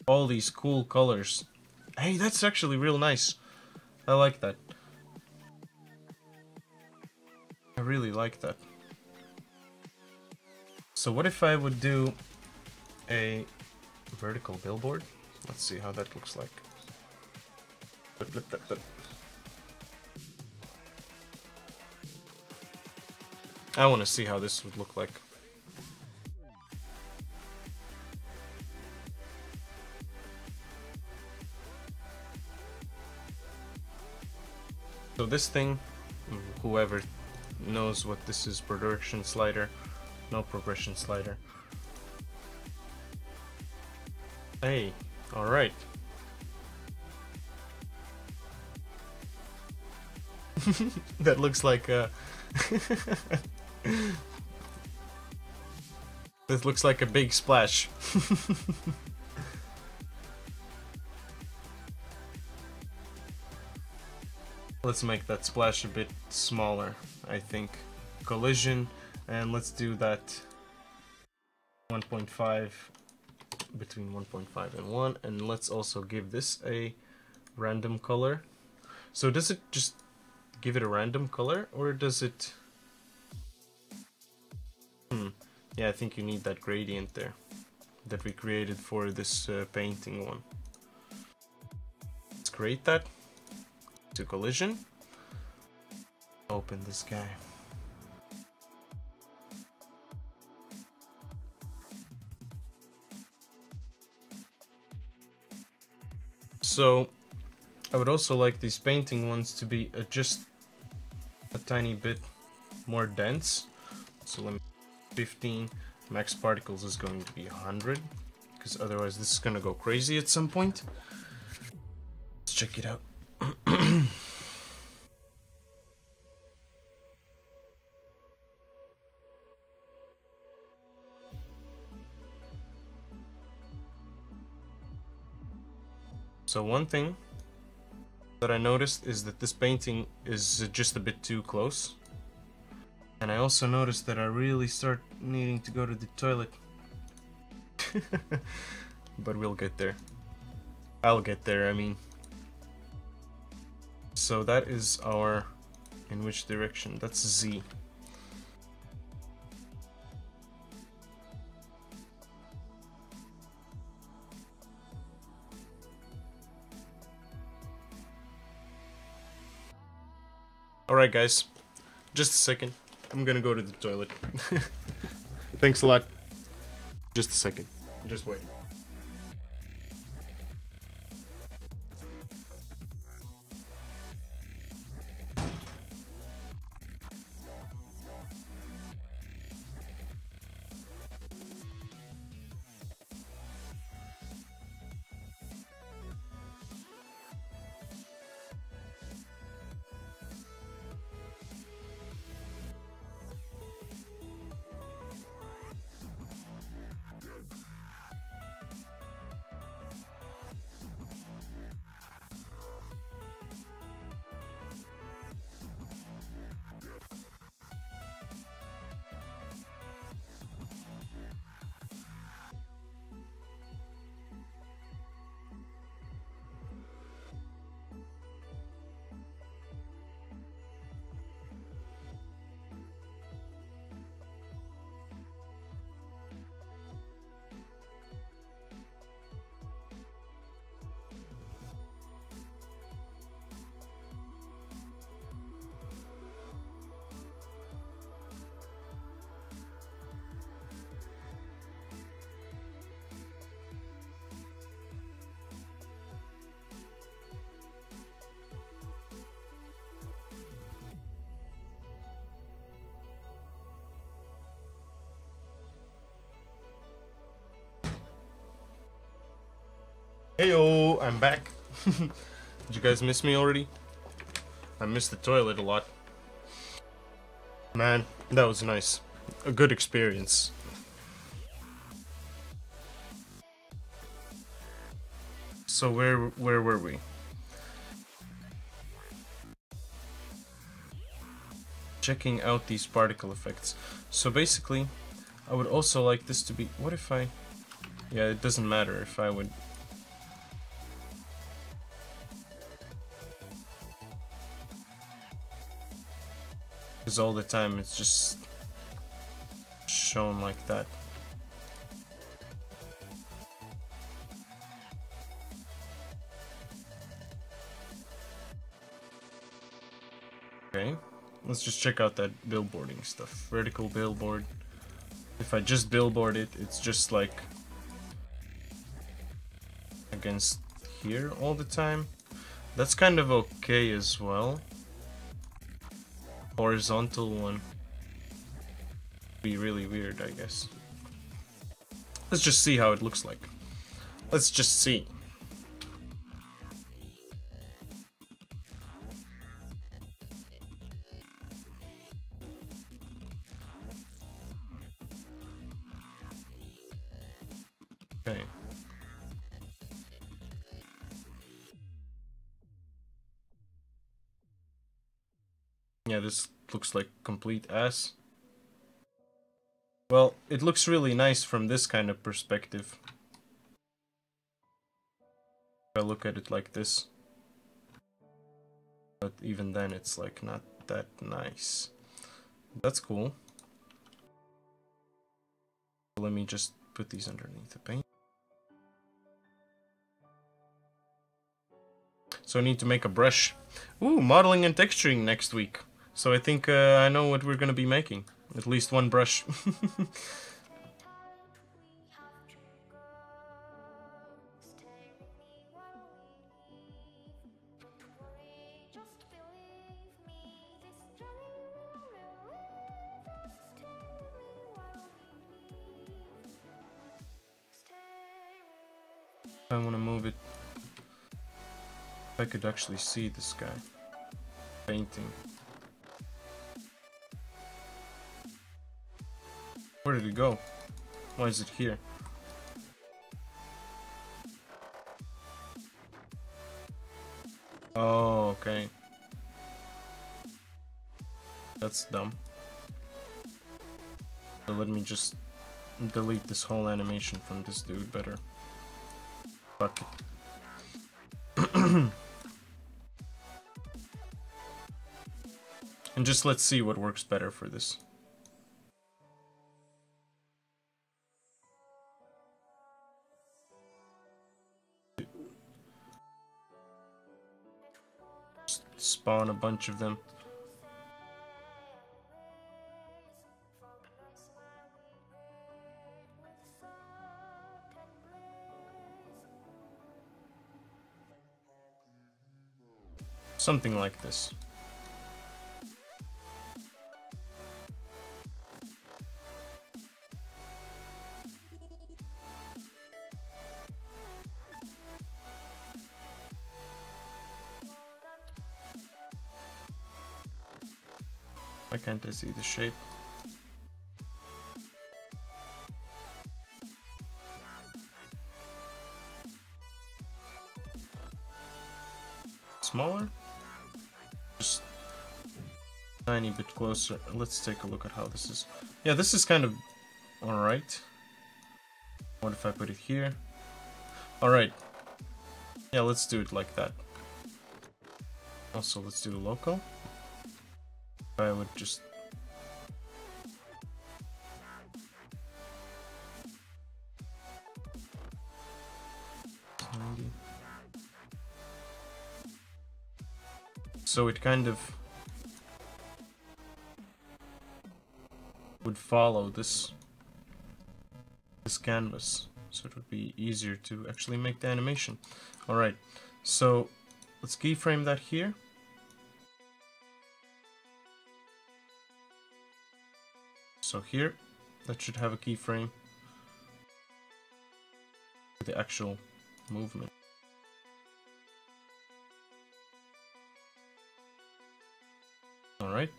all these cool colors. Hey, that's actually real nice. I like that. I really like that. So what if I would do a vertical billboard? Let's see how that looks like. I want to see how this would look like. So this thing, whoever knows what this is, progression slider, no progression slider. Hey, alright. That looks like a... This looks like a big splash. Let's make that splash a bit smaller, I think. Collision, and let's do that 1.5 between 1.5 and 1, and let's also give this a random color. So does it just give it a random color, or does it... Yeah, I think you need that gradient there that we created for this painting one. Let's create that to collision. Open this guy. So I would also like these painting ones to be just a tiny bit more dense. So let me 15. Max particles is going to be 100, because otherwise this is gonna go crazy at some point. Let's check it out. So one thing that I noticed is that this painting is just a bit too close. And I also noticed that I really start needing to go to the toilet. But we'll get there. I'll get there, I mean. So that is our... in which direction? That's Z. Alright guys, just a second. I'm gonna go to the toilet. Thanks a lot. Just a second. Just wait. Heyo, I'm back. Did you guys miss me already? I missed the toilet a lot. Man, that was nice. A good experience. So where were we? Checking out these particle effects. So basically, I would also like this to be... What if I... Yeah, it doesn't matter if I would... Because all the time it's just shown like that. Okay, let's just check out that billboarding stuff. Vertical billboard. If I just billboard it, it's just like against here all the time. That's kind of okay as well. Horizontal one be really weird, I guess. Let's just see how it looks like. Let's just see. Okay. Yeah, this looks like complete ass. Well, it looks really nice from this kind of perspective. I look at it like this. But even then it's like not that nice. That's cool. Let me just put these underneath the paint. So I need to make a brush. Ooh, modeling and texturing next week. So I think I know what we're gonna be making. At least one brush. I want to move it. If I could actually see this guy painting. Where did it go? Why is it here? Oh, okay. That's dumb. So let me just delete this whole animation from this dude better. Fuck it. And just let's see what works better for this. Just spawn a bunch of them. Something like this. Why can't I see the shape? Smaller? Just a tiny bit closer. Let's take a look at how this is. Yeah, this is kind of alright. What if I put it here? Alright. Yeah, let's do it like that. Also, let's do local. I would just... So it kind of would follow this canvas, so it would be easier to actually make the animation. Alright, so let's keyframe that here. So here, that should have a keyframe for the actual movement. Alright.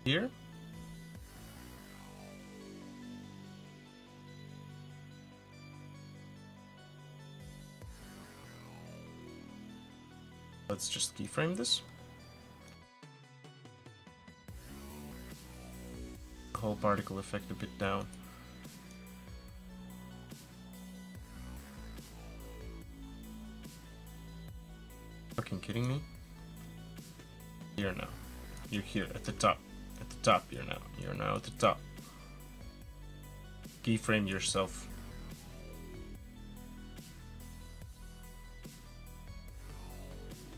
Here. Let's just keyframe this. The whole particle effect a bit down. Fucking kidding me? Here now. You're here at the top. At the top here now. You're now at the top. Keyframe yourself.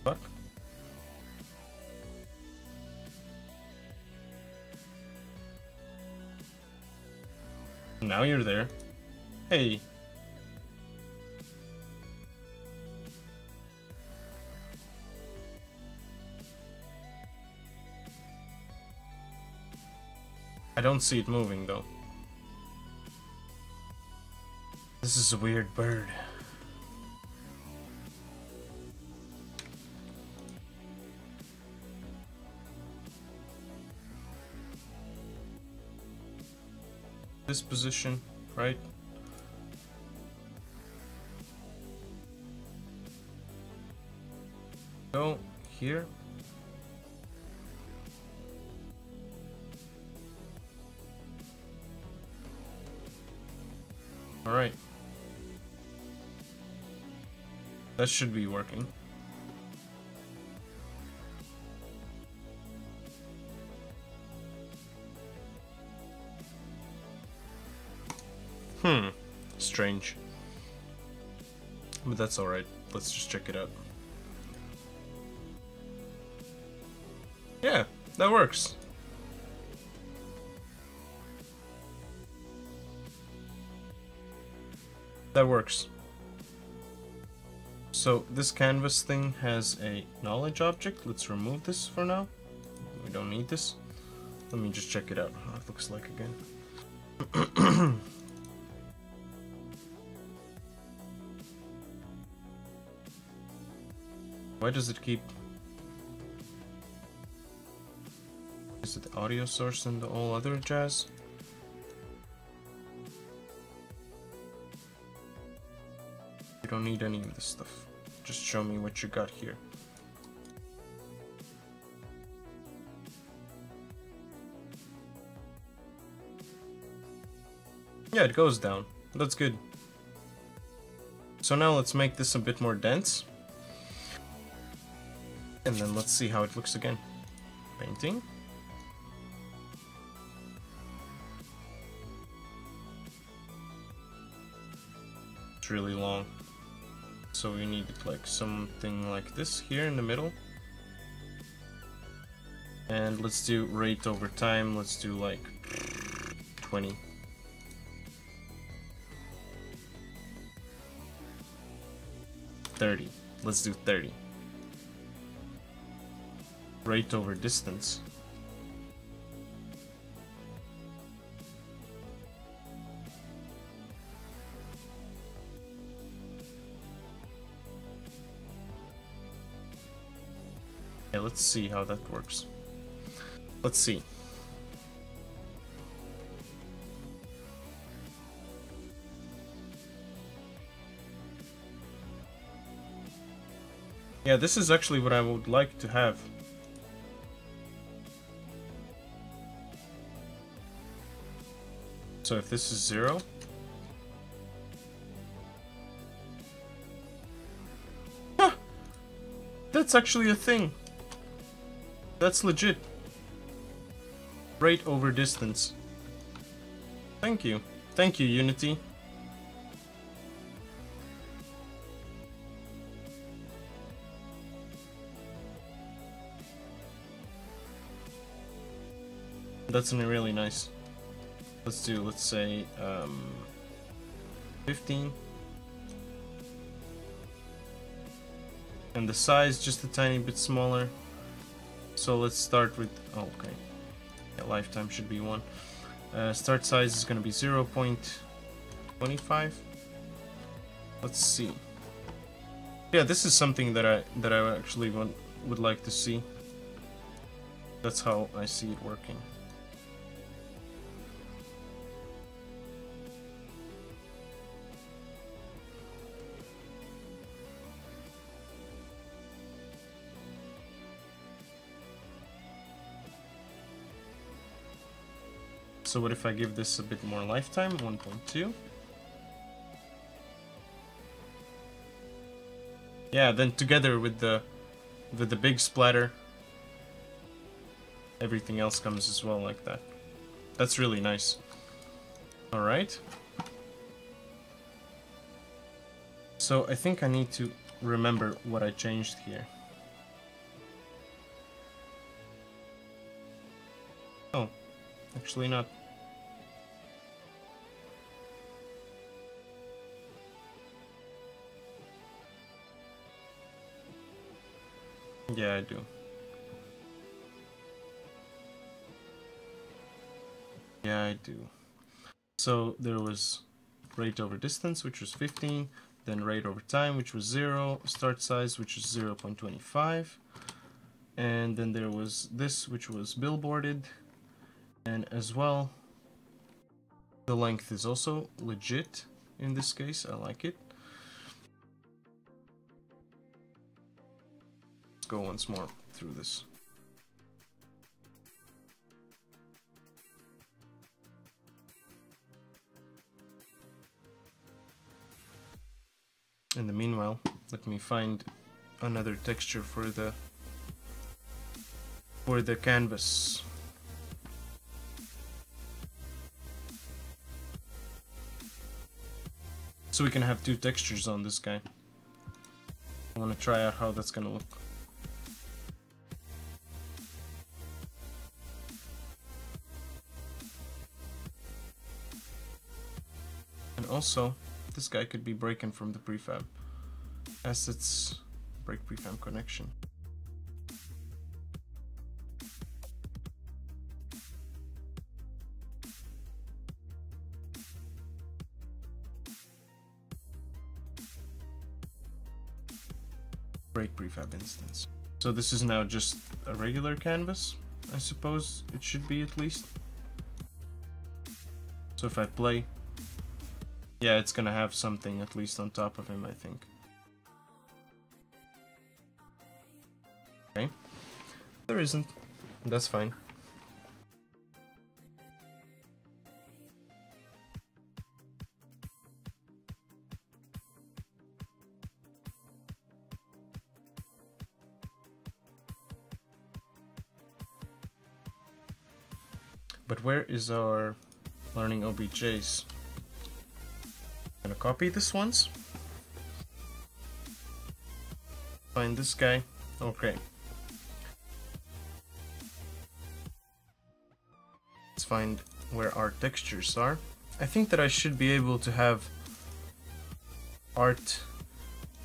Fuck. Now you're there. Hey. I don't see it moving though. This is a weird bird. This position, right? Go here. Alright. That should be working. Strange. But that's alright. Let's just check it out. Yeah, that works. That works. So this canvas thing has a knowledge object. Let's remove this for now. We don't need this. Let me just check it out, how it looks like again. Why does it keep... Is it the audio source and all other jazz? You don't need any of this stuff. Just show me what you got here. Yeah, it goes down. That's good. So now let's make this a bit more dense. And then let's see how it looks again. Painting. It's really long. So we need like something like this here in the middle. And let's do rate over time. Let's do like 20. Let's do 30. Rate over distance. Okay, let's see how that works. Let's see. Yeah, this is actually what I would like to have. So if this is 0, huh, that's actually a thing. That's legit. Rate over distance. Thank you. Thank you, Unity. That's really nice. Let's say 15. And the size just a tiny bit smaller. So let's start with, oh, okay. Yeah, lifetime should be 1. Start size is gonna be 0.25. Let's see. Yeah, this is something that I actually would like to see. That's how I see it working. So what if I give this a bit more lifetime, 1.2? Yeah, then together with the big splatter, everything else comes as well like that. That's really nice. Alright. So I think I need to remember what I changed here. Oh, actually not. Yeah, I do. Yeah, I do. So there was rate over distance, which was 15, then rate over time, which was 0, start size, which is 0.25, and then there was this, which was billboarded, and as well, the length is also legit in this case. I like it. go once more through this. In the meanwhile, let me find another texture for the canvas. So we can have two textures on this guy. I want to try out how that's gonna look. And also, this guy could be breaking from the prefab. Assets, break prefab connection. Break prefab instance. So this is now just a regular canvas, I suppose it should be at least. So if I play, yeah, it's gonna have something at least on top of him, I think. Okay. There isn't. That's fine. But where is our learning OBJs? I'm gonna copy this once. Find this guy. Okay. Let's find where our textures are. I think that I should be able to have art.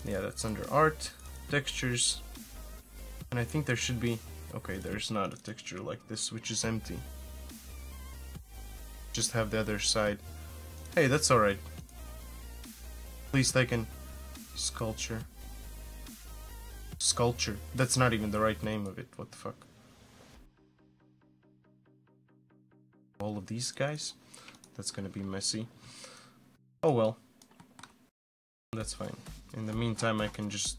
Yeah, that's under art, textures. And I think there should be, okay, there's not a texture like this, which is empty. Just have the other side. Hey, that's alright. At least I can sculpture. Sculpture. That's not even the right name of it. What the fuck? All of these guys? That's gonna be messy. Oh well. That's fine. In the meantime, I can just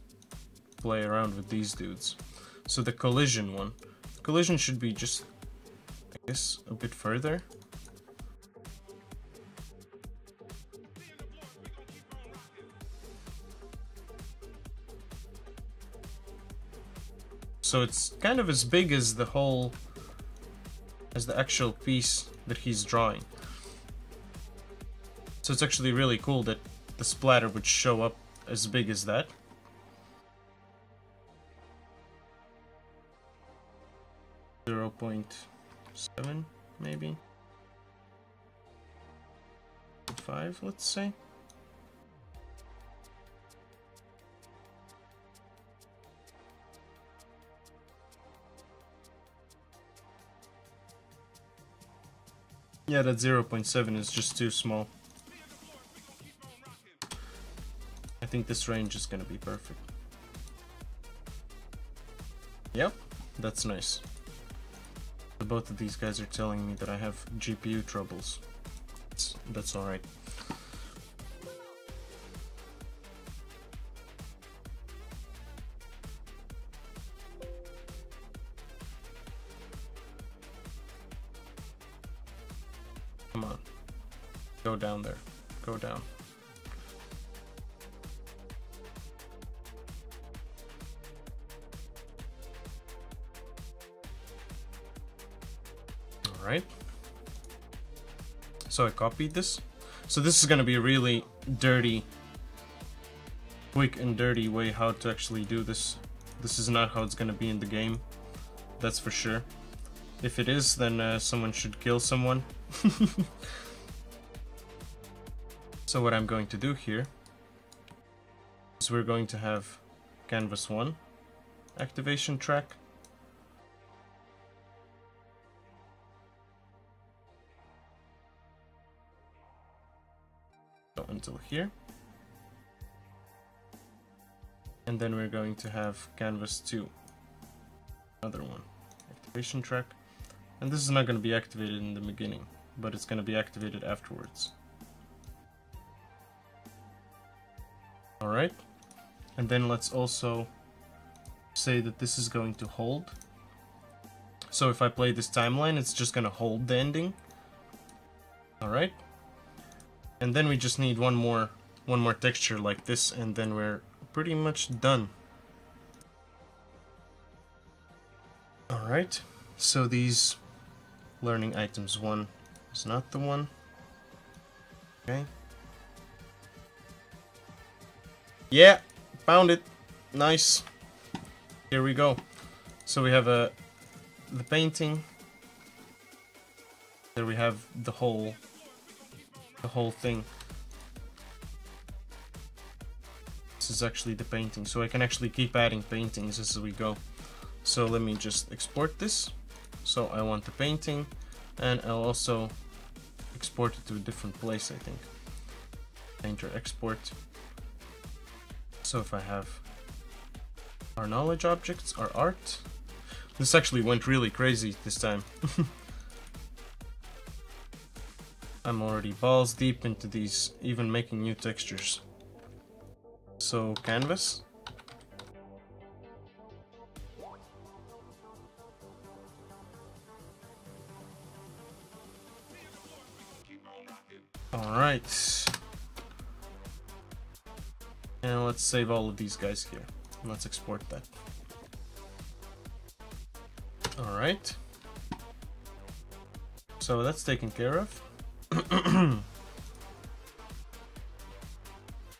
play around with these dudes. So the collision one. Collision should be just, I guess, a bit further. So it's kind of as big as the whole, as the actual piece that he's drawing. So it's actually really cool that the splatter would show up as big as that. .7 maybe. 5, let's say. Yeah, that 0.7 is just too small. I think this range is gonna be perfect. Yep, that's nice. So both of these guys are telling me that I have GPU troubles. That's alright. Come on. Go down there. Go down. Alright. So I copied this. So this is gonna be a really dirty, quick and dirty way how to actually do this. This is not how it's gonna be in the game. That's for sure. If it is, then someone should kill someone. So what I'm going to do here is we're going to have canvas 1 activation track. So until here. And then we're going to have canvas 2, another one, activation track. And this is not going to be activated in the beginning, but it's going to be activated afterwards. Alright, and then let's also say that this is going to hold. So if I play this timeline, it's just gonna hold the ending. Alright. And then we just need one more texture like this, and then we're pretty much done. Alright, so these learning items, one is not the one. Okay. Yeah, found it. Nice. Here we go. So we have the painting. There we have the whole thing. This is actually the painting, so I can actually keep adding paintings as we go. So let me just export this. So I want the painting, and I'll also export it to a different place, I think. Painter export. So if I have our knowledge objects, our art. This actually went really crazy this time. I'm already balls deep into these, even making new textures. So canvas. Alright. And let's save all of these guys here. Let's export that. Alright. So that's taken care of.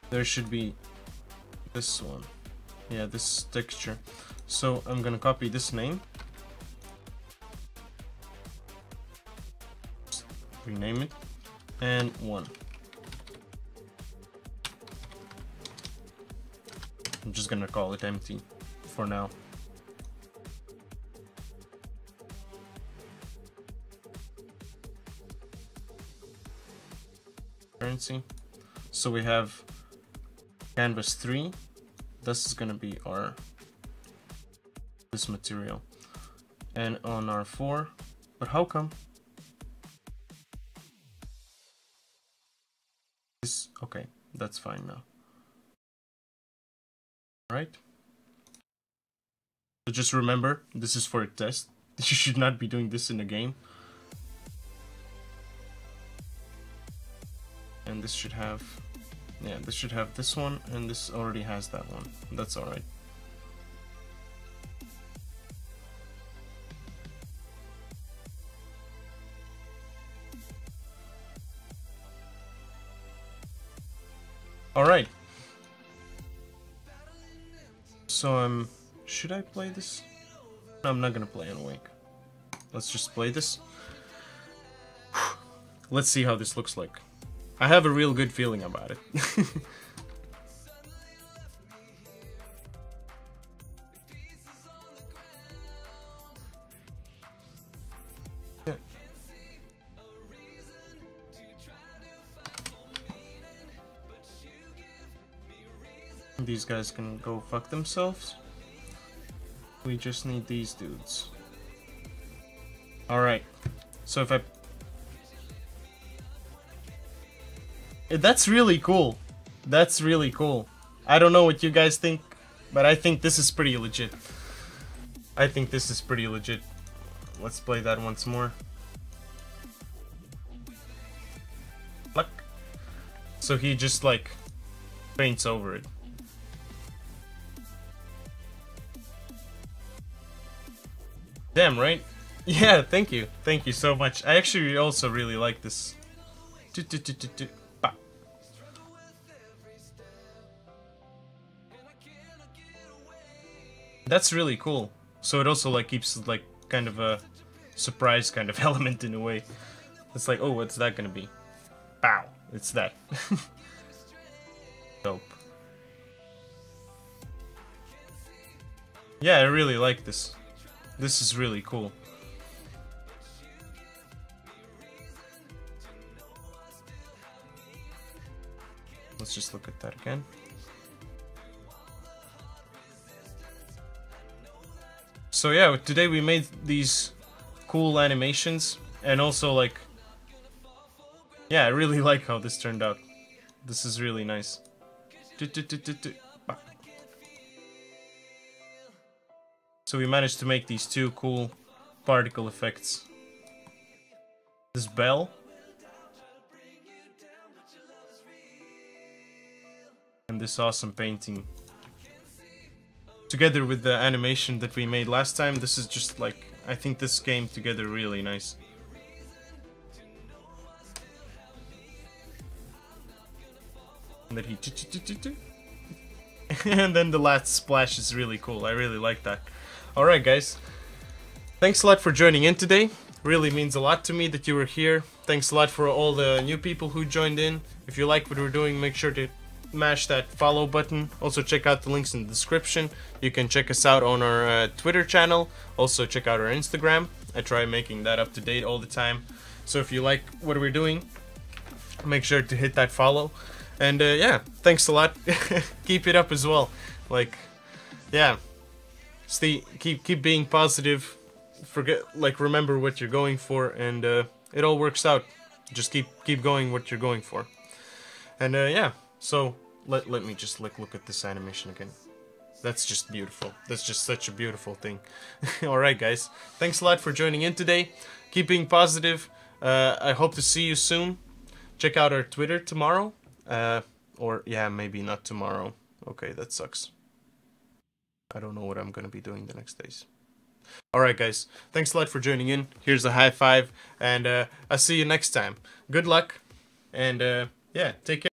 There should be this one. Yeah, this texture. So I'm gonna copy this name. Just rename it. And 1. I'm just gonna call it empty for now. Currency. So we have canvas 3. This is gonna be our this material. And on our 4, but how come? This, okay, that's fine now. Right? So just remember, this is for a test. You should not be doing this in a game. And this should have, yeah, this should have this one, and this already has that one. That's alright. Alright. So should I play this? No, I'm not gonna play on Awake. Let's just play this. Let's see how this looks like. I have a real good feeling about it. Yeah. These guys can go fuck themselves. We just need these dudes. Alright. So if I... That's really cool. That's really cool. I don't know what you guys think, but I think this is pretty legit. I think this is pretty legit. Let's play that once more. Look. So he just like paints over it. Damn, right? Yeah, thank you. Thank you so much. I actually also really like this. That's really cool. So it also like keeps like kind of a surprise kind of element in a way. It's like, oh, what's that gonna be? Pow! It's that. Dope. Yeah, I really like this. This is really cool. Let's just look at that again. So yeah, today we made these cool animations, and also like, yeah, I really like how this turned out. This is really nice. So we managed to make these two cool particle effects. This bell. And this awesome painting. Together with the animation that we made last time, this is just like, I think this came together really nice. And then and then the last splash is really cool. I really like that. Alright guys, thanks a lot for joining in today. Really means a lot to me that you were here. Thanks a lot for all the new people who joined in. If you like what we're doing, make sure to mash that follow button. Also check out the links in the description. You can check us out on our Twitter channel. Also check out our Instagram. I try making that up to date all the time. So if you like what we're doing, make sure to hit that follow. And yeah, thanks a lot. Keep it up as well. Like, yeah, keep being positive. Remember what you're going for, and it all works out. Just keep going what you're going for. And yeah, so let me just look at this animation again. That's just beautiful. That's just such a beautiful thing. Alright guys, thanks a lot for joining in today. Keep being positive. I hope to see you soon. Check out our Twitter tomorrow. Or yeah, maybe not tomorrow. Okay, that sucks. I don't know what I'm gonna be doing the next days. Alright guys, thanks a lot for joining in. Here's a high five, and I'll see you next time. Good luck, and yeah, take care.